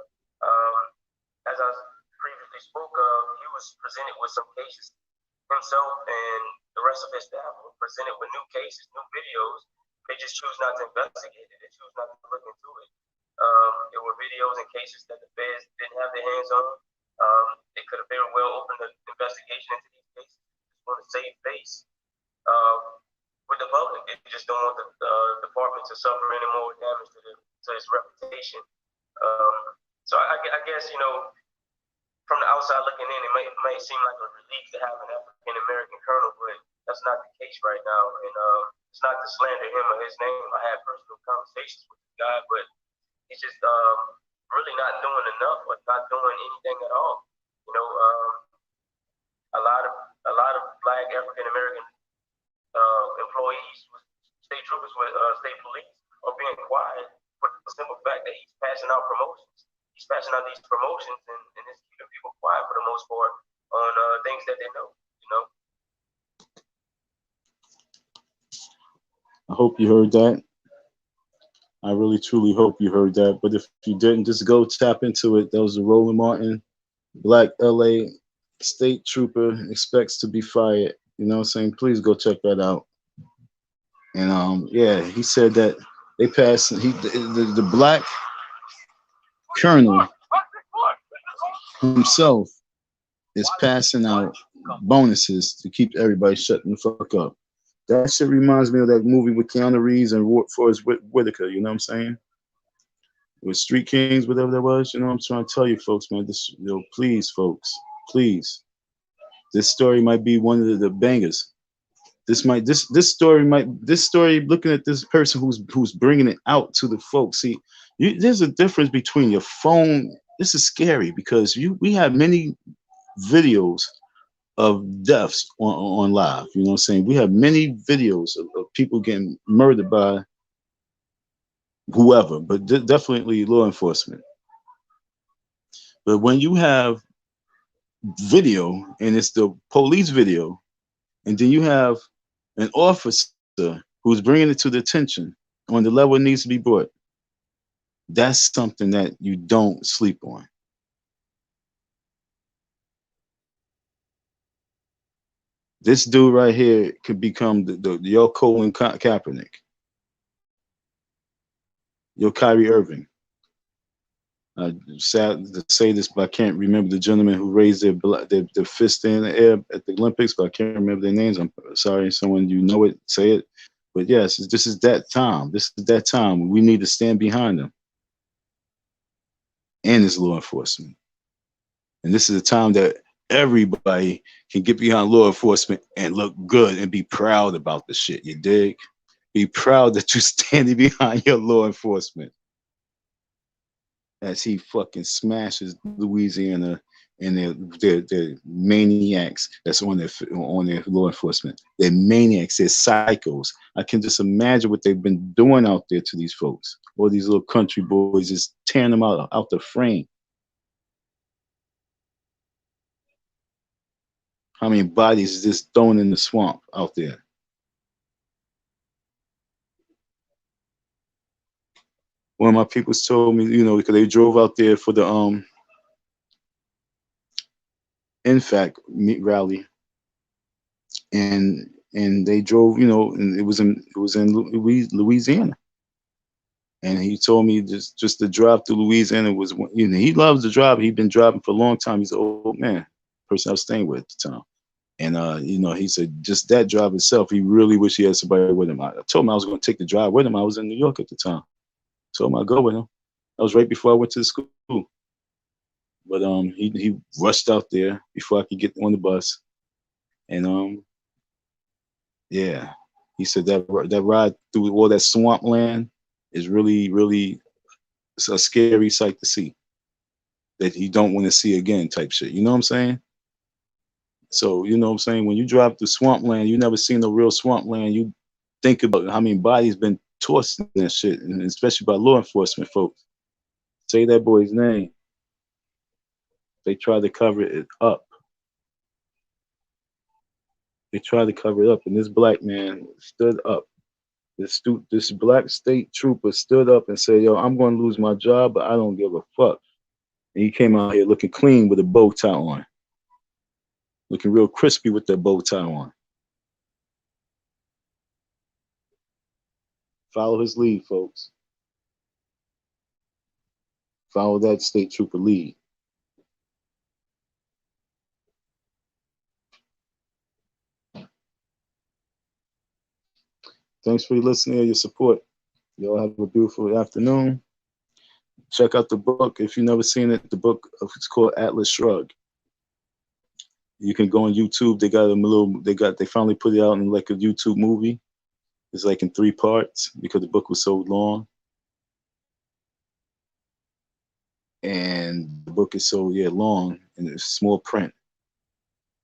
As I previously spoke of, he was presented with some cases himself, and the rest of his staff were presented with new cases, new videos. They just choose not to investigate it. They choose not to look into it. There were videos and cases that the feds didn't have their hands on. They could have very well opened an investigation into these cases. Just want to save face with the public. They just don't want the department to suffer any more damage to its reputation. So I guess, you know, from the outside looking in, it might seem like a relief to have an African American colonel, but that's not the case right now. And it's not to slander him or his name. I had personal conversations with the guy, but he's just really not doing enough or not doing anything at all. You know, a lot of black African American employees, state troopers with state police, are being quiet for the simple fact that he's passing out promotions. He's passing out these promotions and it's keeping people quiet for the most part on things that they know, you know. I hope you heard that. I really truly hope you heard that. But if you didn't, just go tap into it. That was the Roland Martin, Black LA State Trooper expects to be fired. You know what I'm saying? Please go check that out. And yeah, he said that they passed. The black colonel himself is passing out bonuses to keep everybody shutting the fuck up. That shit reminds me of that movie with Keanu Reeves and Forrest Whitaker. You know what I'm saying? With Street Kings, whatever that was. You know what I'm trying to tell you, folks, man. This, you know, please, folks, please. This story might be one of the bangers. This story, looking at this person who's bringing it out to the folks. See, there's a difference between your phone. This is scary because we have many videos of deaths on live. You know what I'm saying? We have many videos of people getting murdered by whoever, but definitely law enforcement. But when you have video and it's the police video, and then you have an officer who's bringing it to the attention on the level it needs to be brought, that's something that you don't sleep on. This dude right here could become your Colin Kaepernick, your Kyrie Irving. Sad to say this, but I can't remember the gentlemen who raised their fist in the air at the Olympics, but I can't remember their names. I'm sorry, someone you know it, say it. But yes, this is that time. This is that time. We need to stand behind them and his law enforcement. And this is a time that everybody can get behind law enforcement and look good and be proud about the shit. You dig? Be proud that you're standing behind your law enforcement. As he fucking smashes Louisiana and their maniacs that's on their law enforcement. They're maniacs, they're psychos. I can just imagine what they've been doing out there to these folks. All these little country boys, just tearing them out the frame. How many bodies is just thrown in the swamp out there? One of my people told me, because they drove out there for the INFAC rally, and they drove, and it was in Louisiana, and he told me just the drive through Louisiana was, he loves to drive. He'd been driving for a long time. He's an old man, person I was staying with at the time, and he said just that drive itself, he really wished he had somebody with him. I told him I was going to take the drive with him. I was in New York at the time. Told him I'd go with him. That was right before I went to the school. But he rushed out there before I could get on the bus, and yeah, he said that ride through all that swampland is really, really a scary sight to see. That you don't want to see again, type shit. You know what I'm saying? So you know what I'm saying. When you drive through swampland, you never seen no real swampland. You think about how many bodies been tossed in that shit, and especially by law enforcement folks. Say that boy's name. They tried to cover it up. They tried to cover it up, and this black man stood up. This black state trooper stood up and said, "Yo, I'm going to lose my job, but I don't give a fuck." And he came out here looking clean with a bow tie on, looking real crispy with that bow tie on. Follow his lead, folks. Follow that state trooper lead. Thanks for your listening and your support. Y'all have a beautiful afternoon. Check out the book if you've never seen it. The book, it's called Atlas Shrugged. You can go on YouTube. They finally put it out in like a YouTube movie. It's like in 3 parts because the book was so long. And the book is so long and it's small print.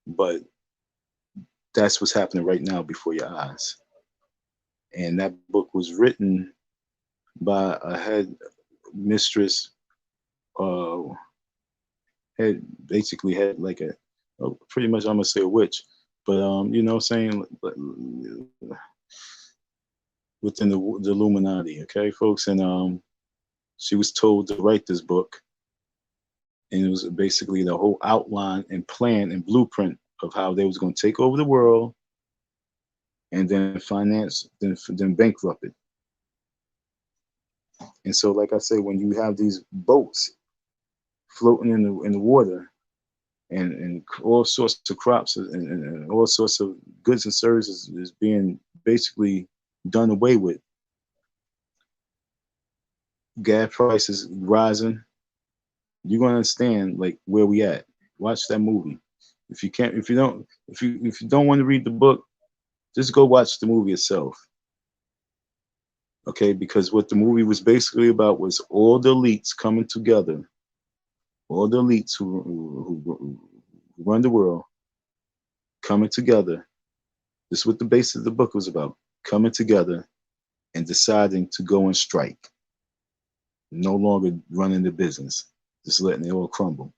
But that's what's happening right now before your eyes. And that book was written by a head mistress, basically had like pretty much, I'm gonna say a witch, but you know what I'm saying, within the Illuminati, okay, folks, and she was told to write this book, and it was basically the whole outline and plan and blueprint of how they was going to take over the world, and then finance, then bankrupt it. And so, like I say, when you have these boats floating in the water, and all sorts of crops and all sorts of goods and services is being basically done away with. Gas prices rising. You're gonna understand like where we at. Watch that movie. If you don't want to read the book, just go watch the movie itself. Okay, because what the movie was basically about was all the elites coming together, all the elites who run the world coming together. This is what the base of the book was about: coming together and deciding to go and strike. no longer running the business, just letting it all crumble,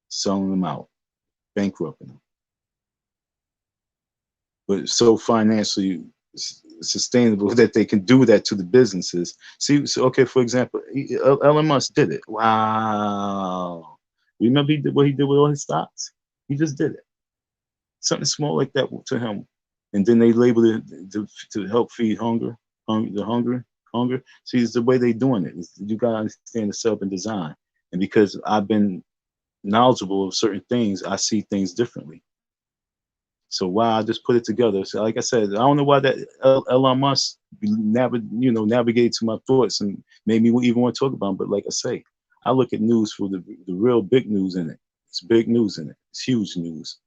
selling them out, bankrupting them. But so financially sustainable that they can do that to the businesses. See, so, okay, for example, Elon Musk did it. Wow. Remember he did what he did with all his stocks? He just did it. Something small like that to him. And then they labeled it to help feed hunger. See, it's the way they're doing it. You got to understand the self and design. And because I've been knowledgeable of certain things, I see things differently. So wow, I just put it together. So like I said, I don't know why that Elon Musk navigated to my thoughts and made me even want to talk about them. But like I say, I look at news for the real big news in it. It's big news in it. It's huge news.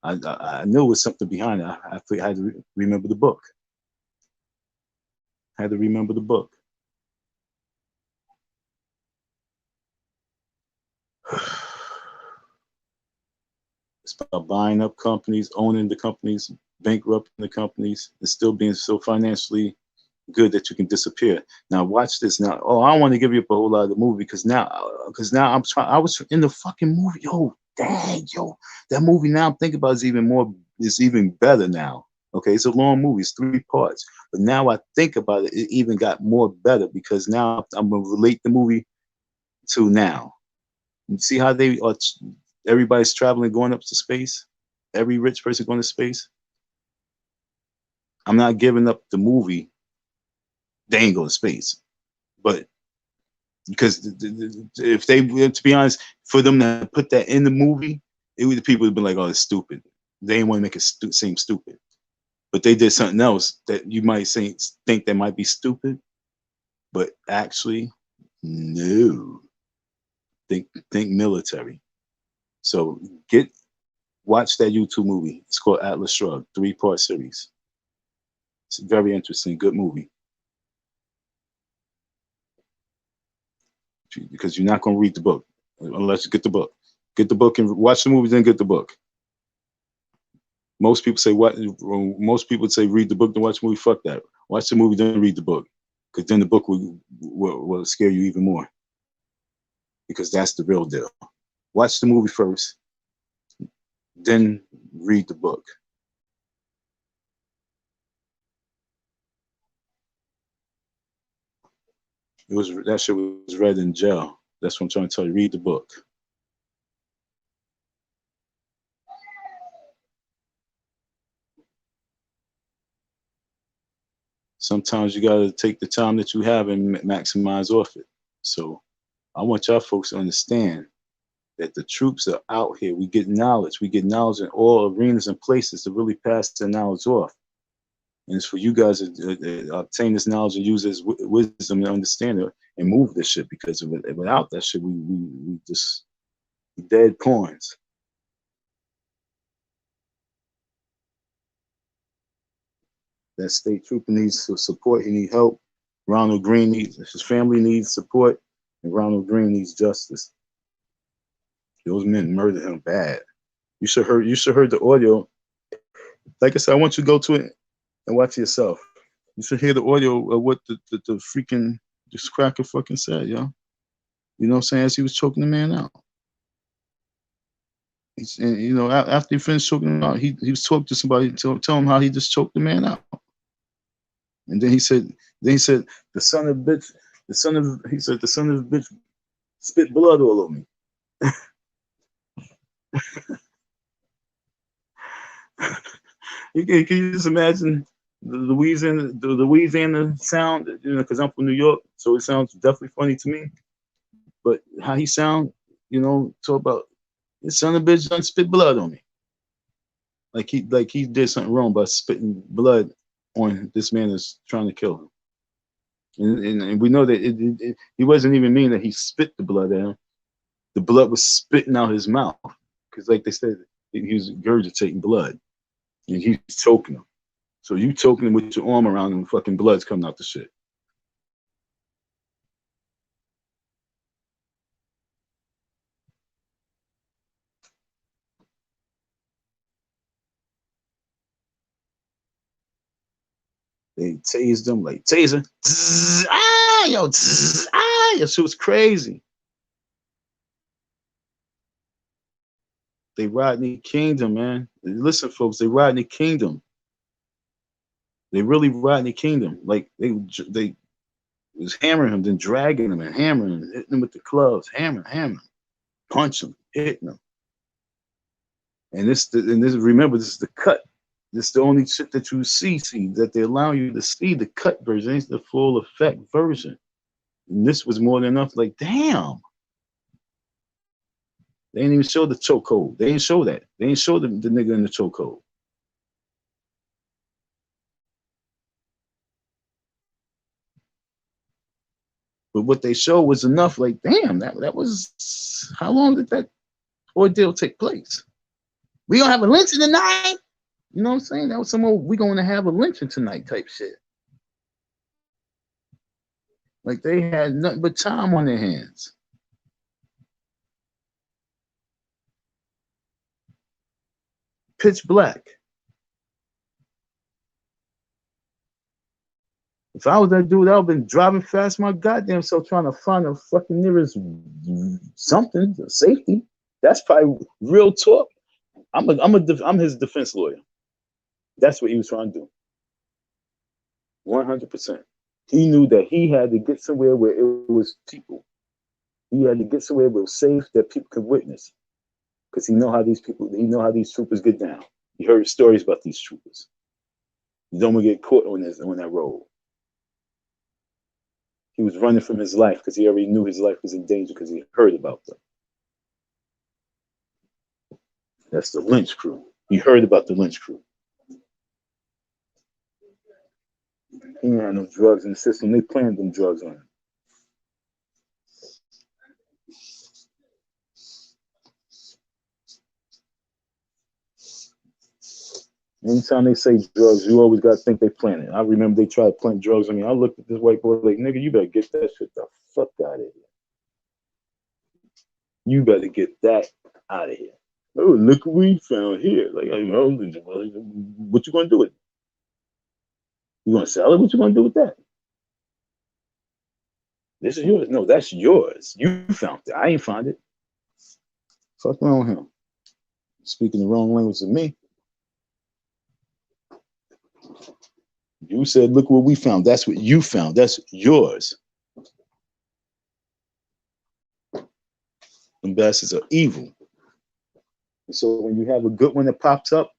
I knew it was something behind it. I had to remember the book. I had to remember the book. It's about buying up companies, owning the companies, bankrupting the companies, and still being so financially good that you can disappear. Now watch this. Now, I don't want to give you up a whole lot of the movie because now I'm trying. I was in the fucking movie. Yo, dang, yo, that movie now I'm thinking about is even better now. Okay, it's a long movie. It's 3 parts, but now I think about it, it even got more better because now I'm gonna relate the movie to now. You see how they are? Everybody's traveling, going up to space. Every rich person going to space. I'm not giving up the movie. They ain't going to space, but because if they, to be honest, for them to put that in the movie, the people would be like, "Oh, it's stupid." They didn't want to make it seem stupid, but they did something else that you might think that might be stupid, but actually, no. Think military. So watch that YouTube movie. It's called Atlas Shrugged, 3-part series. It's very interesting, good movie. Because you're not going to read the book unless you get the book. Get the book and watch the movie, then get the book. Most people say read the book, then watch the movie. Fuck that. Watch the movie, then read the book. Because then the book will scare you even more. Because that's the real deal. Watch the movie first, then read the book. That shit was read in jail. That's what I'm trying to tell you. Read the book. Sometimes you got to take the time that you have and maximize off it. So I want y'all folks to understand that the troops are out here. We get knowledge. We get knowledge in all arenas and places to really pass the knowledge off. And it's for you guys to obtain this knowledge and use this wisdom to understand it and move this shit. Because without that shit, we just dead pawns. That state trooper needs support. He needs help. Ronald Greene his family needs support, and Ronald Greene needs justice. Those men murdered him bad. You should heard the audio. Like I said, I want you to go to it and watch it yourself. You should hear the audio of what the freaking this cracker fucking said, yo. You know what I'm saying? As he was choking the man out. And, after he finished choking him out, he was talking to somebody to tell him how he just choked the man out. And then he said, the son of a bitch spit blood all over me. Can you just imagine the Louisiana sound? Because I'm from New York, so it sounds definitely funny to me. But how he sound, talk about the son of a bitch done spit blood on me. Like he did something wrong by spitting blood on this man that's trying to kill him. And we know that he wasn't even mean that he spit the blood at him. The blood was spitting out his mouth. Because like they said, he was regurgitating blood. And he's choking him. So you choking him with your arm around him, fucking blood's coming out the shit. They tased him like taser. that shit was crazy. They Rodney Kingdom, man. Listen, folks, they Rodney Kingdom. They really Rodney Kingdom. Like they was hammering him, then dragging him and hammering him, hitting him with the clubs, hammering, punching him, hitting him. And this remember, this is the cut. This is the only shit that you see that they allow you to see the cut version. It's the full effect version. And this was more than enough. Like, damn. They didn't even show the chokehold. They didn't show that. They didn't show the nigga in the chokehold. But what they showed was enough. Like, damn, that was, how long did that ordeal take place? We gonna have a lynching tonight? You know what I'm saying? That was some old, we gonna have a lynching tonight type shit. Like they had nothing but time on their hands. Pitch black. If I was that dude, I would have been driving fast my goddamn self trying to find the fucking nearest something, safety. That's probably real talk. I'm his defense lawyer. That's what he was trying to do. 100%. He knew that he had to get somewhere where it was people. He had to get somewhere where it was safe that people could witness. Because he know how these troopers get down. He heard stories about these troopers. You don't want to get caught on that road. He was running from his life because he already knew his life was in danger because he heard about them. That's the Lynch crew. He heard about the Lynch crew. He ain't had no drugs in the system. They planned them drugs on him. Anytime they say drugs, you always got to think they plan it. I remember they tried to plant drugs on me. I looked at this white boy like, nigga, you better get that shit the fuck out of here. You better get that out of here. Oh, look what we found here. Like, what you gonna do with it? You gonna sell it? What you gonna do with that? This is yours. No, that's yours. You found it. I ain't found it. Fuck wrong with him. Speaking the wrong language to me. You said, look what we found. That's what you found. That's yours. Them bastards are evil. And so when you have a good one that pops up,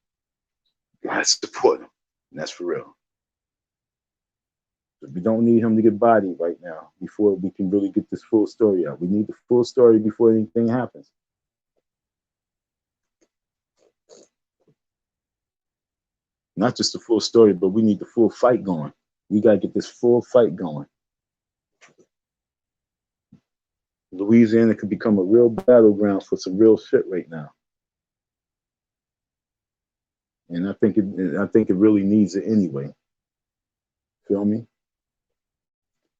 you gotta support them. And that's for real. But we don't need him to get bodied right now before we can really get this full story out. We need the full story before anything happens. Not just the full story, but we need the full fight going. We got to get this full fight going. Louisiana could become a real battleground for some real shit right now. And I think it really needs it anyway. Feel me?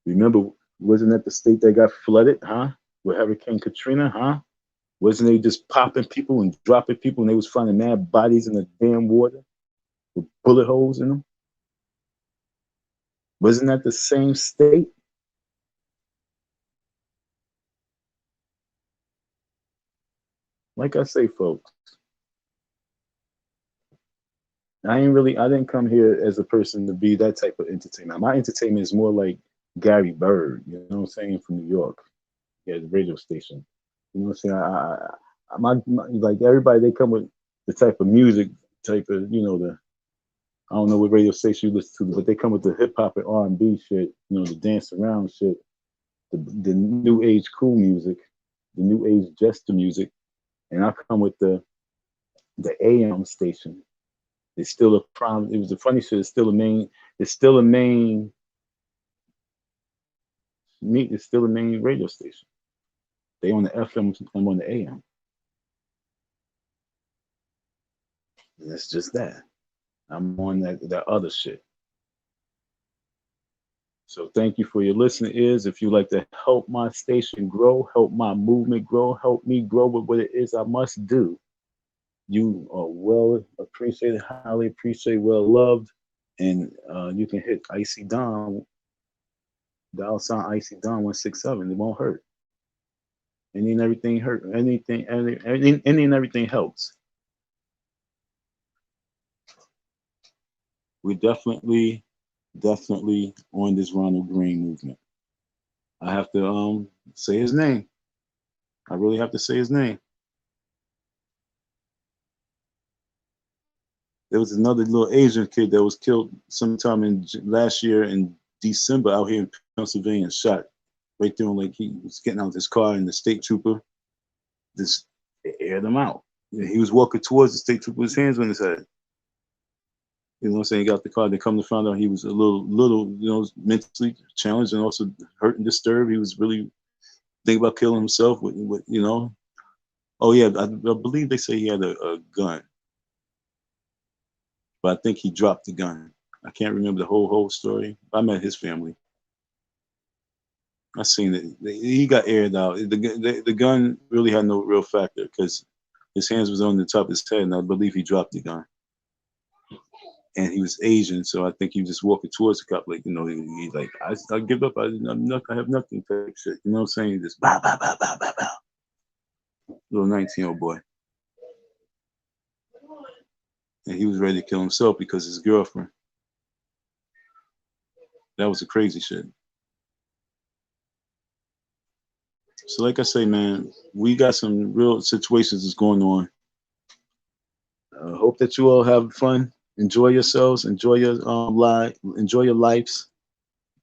Remember, wasn't that the state that got flooded, huh? With Hurricane Katrina, huh? Wasn't they just popping people and dropping people and they was finding mad bodies in the damn water with bullet holes in them? Wasn't that the same state? Like I say, folks, I didn't come here as a person to be that type of entertainment. My entertainment is more like Gary Bird, you know what I'm saying, from New York. Yeah, the radio station. You know what I'm saying? Like everybody, they come with the type of music, type of, I don't know what radio station you listen to, but they come with the hip hop and R&B shit, the dance around shit, the new age cool music, the new age jester music, and I come with the AM station. It's still a prime. It was the funny shit. It's still a main. It's still a main radio station. They on the FM. I'm on the AM. And that's just that. I'm on that other shit. So thank you for your listening ears. If you like to help my station grow, help my movement grow, help me grow with what it is I must do, you are well appreciated, highly appreciated, well loved, and you can hit Icy Dom $ Icy Don 167. It won't hurt. Any and everything hurt. Any and everything helps. We definitely on this Ronald Greene movement. I have to say his name. I really have to say his name. There was another little Asian kid that was killed sometime in last year in December out here in Pennsylvania and shot right there. Like he was getting out of his car and the state trooper just aired him out. He was walking towards the state trooper with his hands on his head. You know what I'm saying? He got the car. They come to find out he was a little, mentally challenged and also hurt and disturbed. He was really thinking about killing himself with Oh yeah, I believe they say he had a gun, but I think he dropped the gun. I can't remember the whole story. I met his family. I seen it. He got aired out. The gun really had no real factor because his hands was on the top of his head, and I believe he dropped the gun. And he was Asian, so I think he was just walking towards the cop, like, he's like, I give up. I have nothing type shit. You know what I'm saying? Just bow, bow, bow, bow, bow, bow. Little 19-year-old boy. And he was ready to kill himself because his girlfriend. That was the crazy shit. So like I say, man, we got some real situations that's going on. I hope that you all have fun. Enjoy yourselves. Enjoy your life. Enjoy your lives.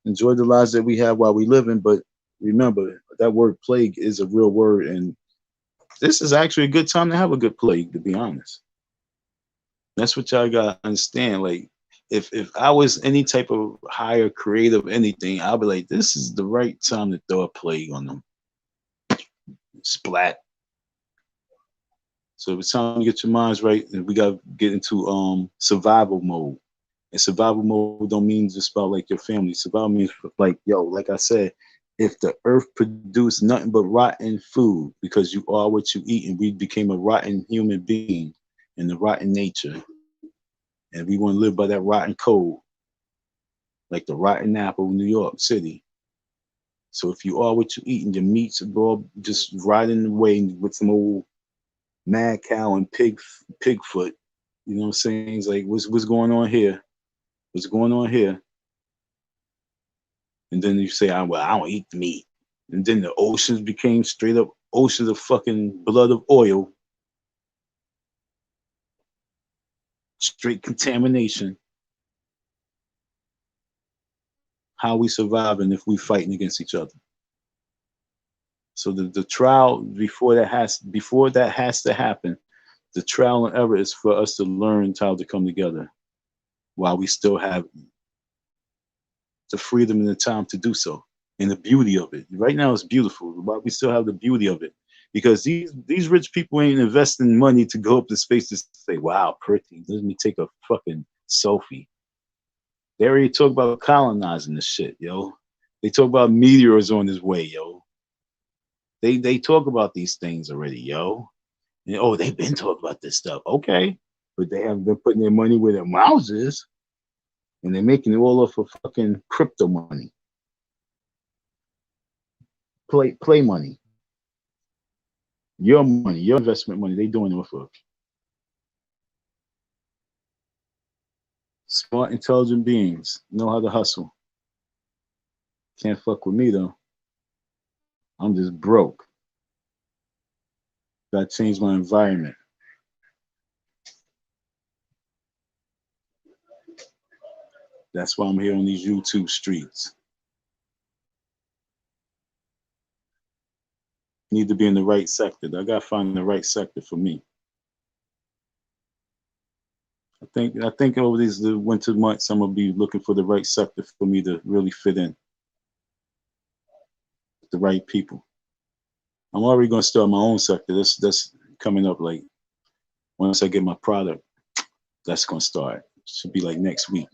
Enjoy the lives that we have while we living. But remember, that word plague is a real word, and this is actually a good time to have a good plague, to be honest. That's what y'all gotta understand. Like, if I was any type of higher creative anything, I'll be like, this is the right time to throw a plague on them. Splat. So it's time to get your minds right, and we gotta get into survival mode. And survival mode don't mean just about like your family. Survival means like, like I said, if the earth produced nothing but rotten food, because you are what you eat, and we became a rotten human being in the rotten nature, and we want to live by that rotten code, like the rotten apple in New York City. So if you are what you eat, and your meats are all just rotting away with some old mad cow and pig foot, you know what I'm saying? It's like, what's going on here? What's going on here? And then you say, well, I don't eat the meat. And then the oceans became straight up oceans of fucking blood of oil. Straight contamination. How we surviving if we fighting against each other? So the trial before that has to happen, the trial and error is for us to learn how to come together while we still have the freedom and the time to do so, and the beauty of it. Right now it's beautiful, but we still have the beauty of it, because these rich people ain't investing money to go up to space to say, wow, pretty, let me take a fucking selfie. They already talk about colonizing this shit, yo. They talk about meteors on his way, yo. They talk about these things already, yo. And, they've been talking about this stuff. Okay, but they haven't been putting their money where their mouths is. And they're making it all off of fucking crypto money. Play money. Your money, your investment money, they doing it off of. Smart, intelligent beings know how to hustle. Can't fuck with me though. I'm just broke. Gotta change my environment. That's why I'm here on these YouTube streets. Need to be in the right sector. I gotta find the right sector for me. I think over the winter months, I'm gonna be looking for the right sector for me to really fit in. The right people. I'm already gonna start my own sector. That's coming up. Like, once I get my product, that's gonna start. Should be like next week.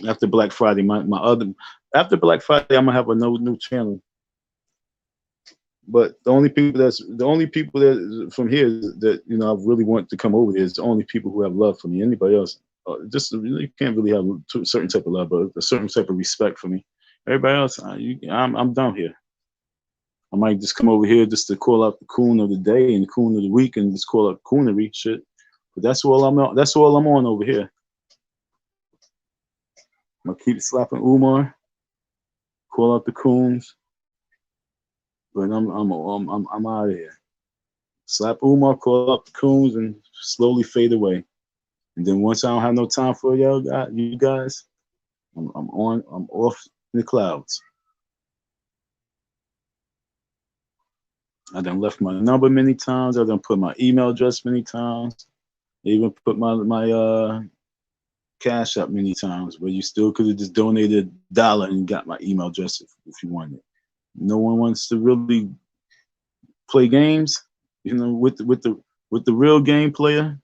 After Black Friday, after Black Friday, I'm gonna have a new channel. But the only people that from here that I really want to come over here is the only people who have love for me. Anybody else, you can't really have a certain type of love, but a certain type of respect for me. Everybody else, I'm down here. I might just come over here just to call out the coon of the day and the coon of the week and just call out coonery shit. But that's all I'm on. That's all I'm on over here. I'm gonna keep slapping Umar, call out the coons, but I'm out of here. Slap Umar, call out the coons, and slowly fade away. And then once I don't have no time for y'all, you guys, I'm off in the clouds. I done left my number many times. I done put my email address many times. I even put my cash up many times, but you still could have just donated $1 and got my email address if you wanted. No one wants to really play games, you know, with the real game player.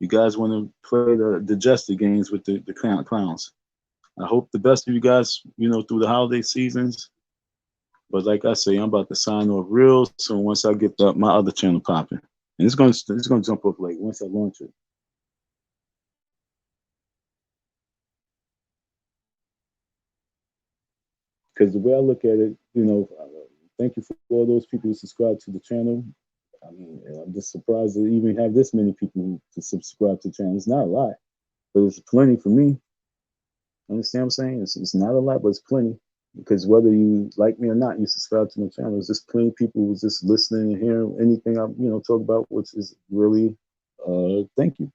You guys want to play the jester games with the clowns. I hope the best of you guys, you know, through the holiday seasons. But like I say, I'm about to sign off real soon once I get my other channel popping. And it's gonna jump up like once I launch it. Because the way I look at it, you know, thank you for all those people who subscribe to the channel. I mean, I'm just surprised to even have this many people to subscribe to the channel. It's not a lot, but it's plenty for me. Understand what I'm saying? It's not a lot, but it's plenty. Because whether you like me or not, you subscribe to my channel. There's just plenty of people who's just listening and hearing anything I, you know, talk about, which is really, thank you.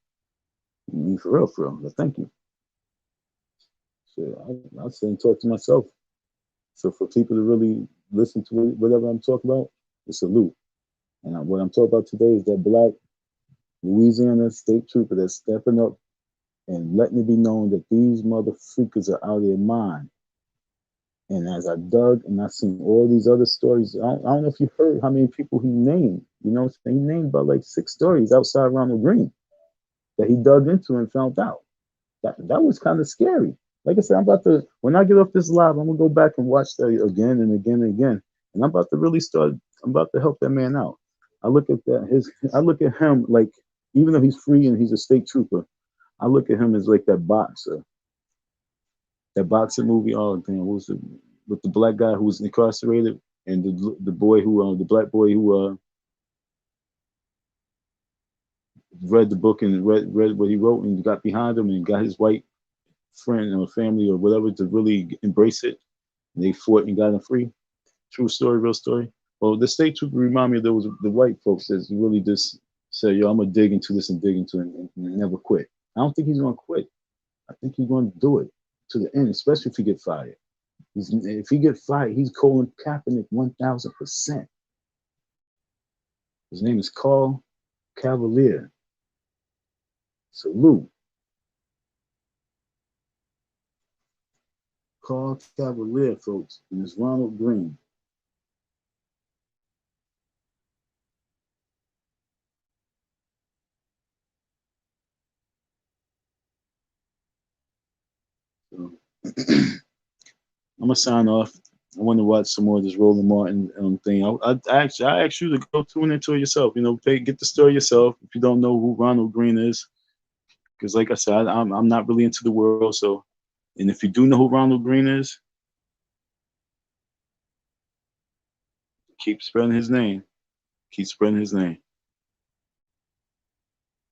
I mean, for real, but thank you. So I sit and talk to myself. So for people to really listen to whatever I'm talking about, it's a salute. And what I'm talking about today is that black Louisiana state trooper that's stepping up and letting it be known that these motherfuckers are out of their mind. And as I dug and I seen all these other stories, I don't know if you heard how many people he named. You know, he named about like 6 stories outside Ronald Greene that he dug into and found out. That was kind of scary. Like I said, I'm about to, when I get off this live, I'm gonna go back and watch that again and again and again. And I'm about to really start. I'm about to help that man out. I look at I look at him like, even though he's free and he's a state trooper, I look at him as like that boxer. That boxing movie, oh damn, what was it? With the black guy who was incarcerated and the boy who, the black boy who read the book and read what he wrote and got behind him and got his white friend or family or whatever to really embrace it. And they fought and got him free. True story, real story. Well, the state trooper remind me of the white folks that really just said, yo, I'm gonna dig into this and dig into it and never quit. I don't think he's gonna quit. I think he's gonna do it to the end, especially if he get fired. If he get fired, he's Colin Kaepernick 1000%. His name is Carl Cavalier. Salute. Carl Cavalier, folks, and it's Ronald Greene. So, I'm gonna sign off. I want to watch some more of this Roland Martin thing. I ask you to go tune into it yourself. You know, get the story yourself if you don't know who Ronald Greene is. Because, like I said, I'm not really into the world. So, and if you do know who Ronald Greene is, keep spreading his name. Keep spreading his name.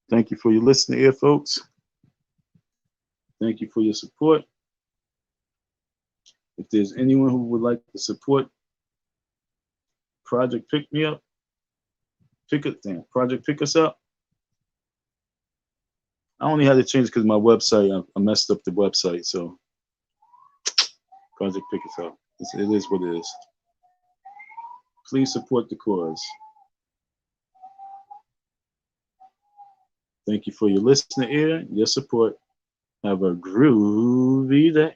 Thank you for your listening here, folks. Thank you for your support. If there's anyone who would like to support Project Pick Me Up, Project Pick Us Up. I only had to change because my website, I messed up the website. So Project Pick Us Up. It is what it is. Please support the cause. Thank you for your listening ear, your support. Have a groovy day.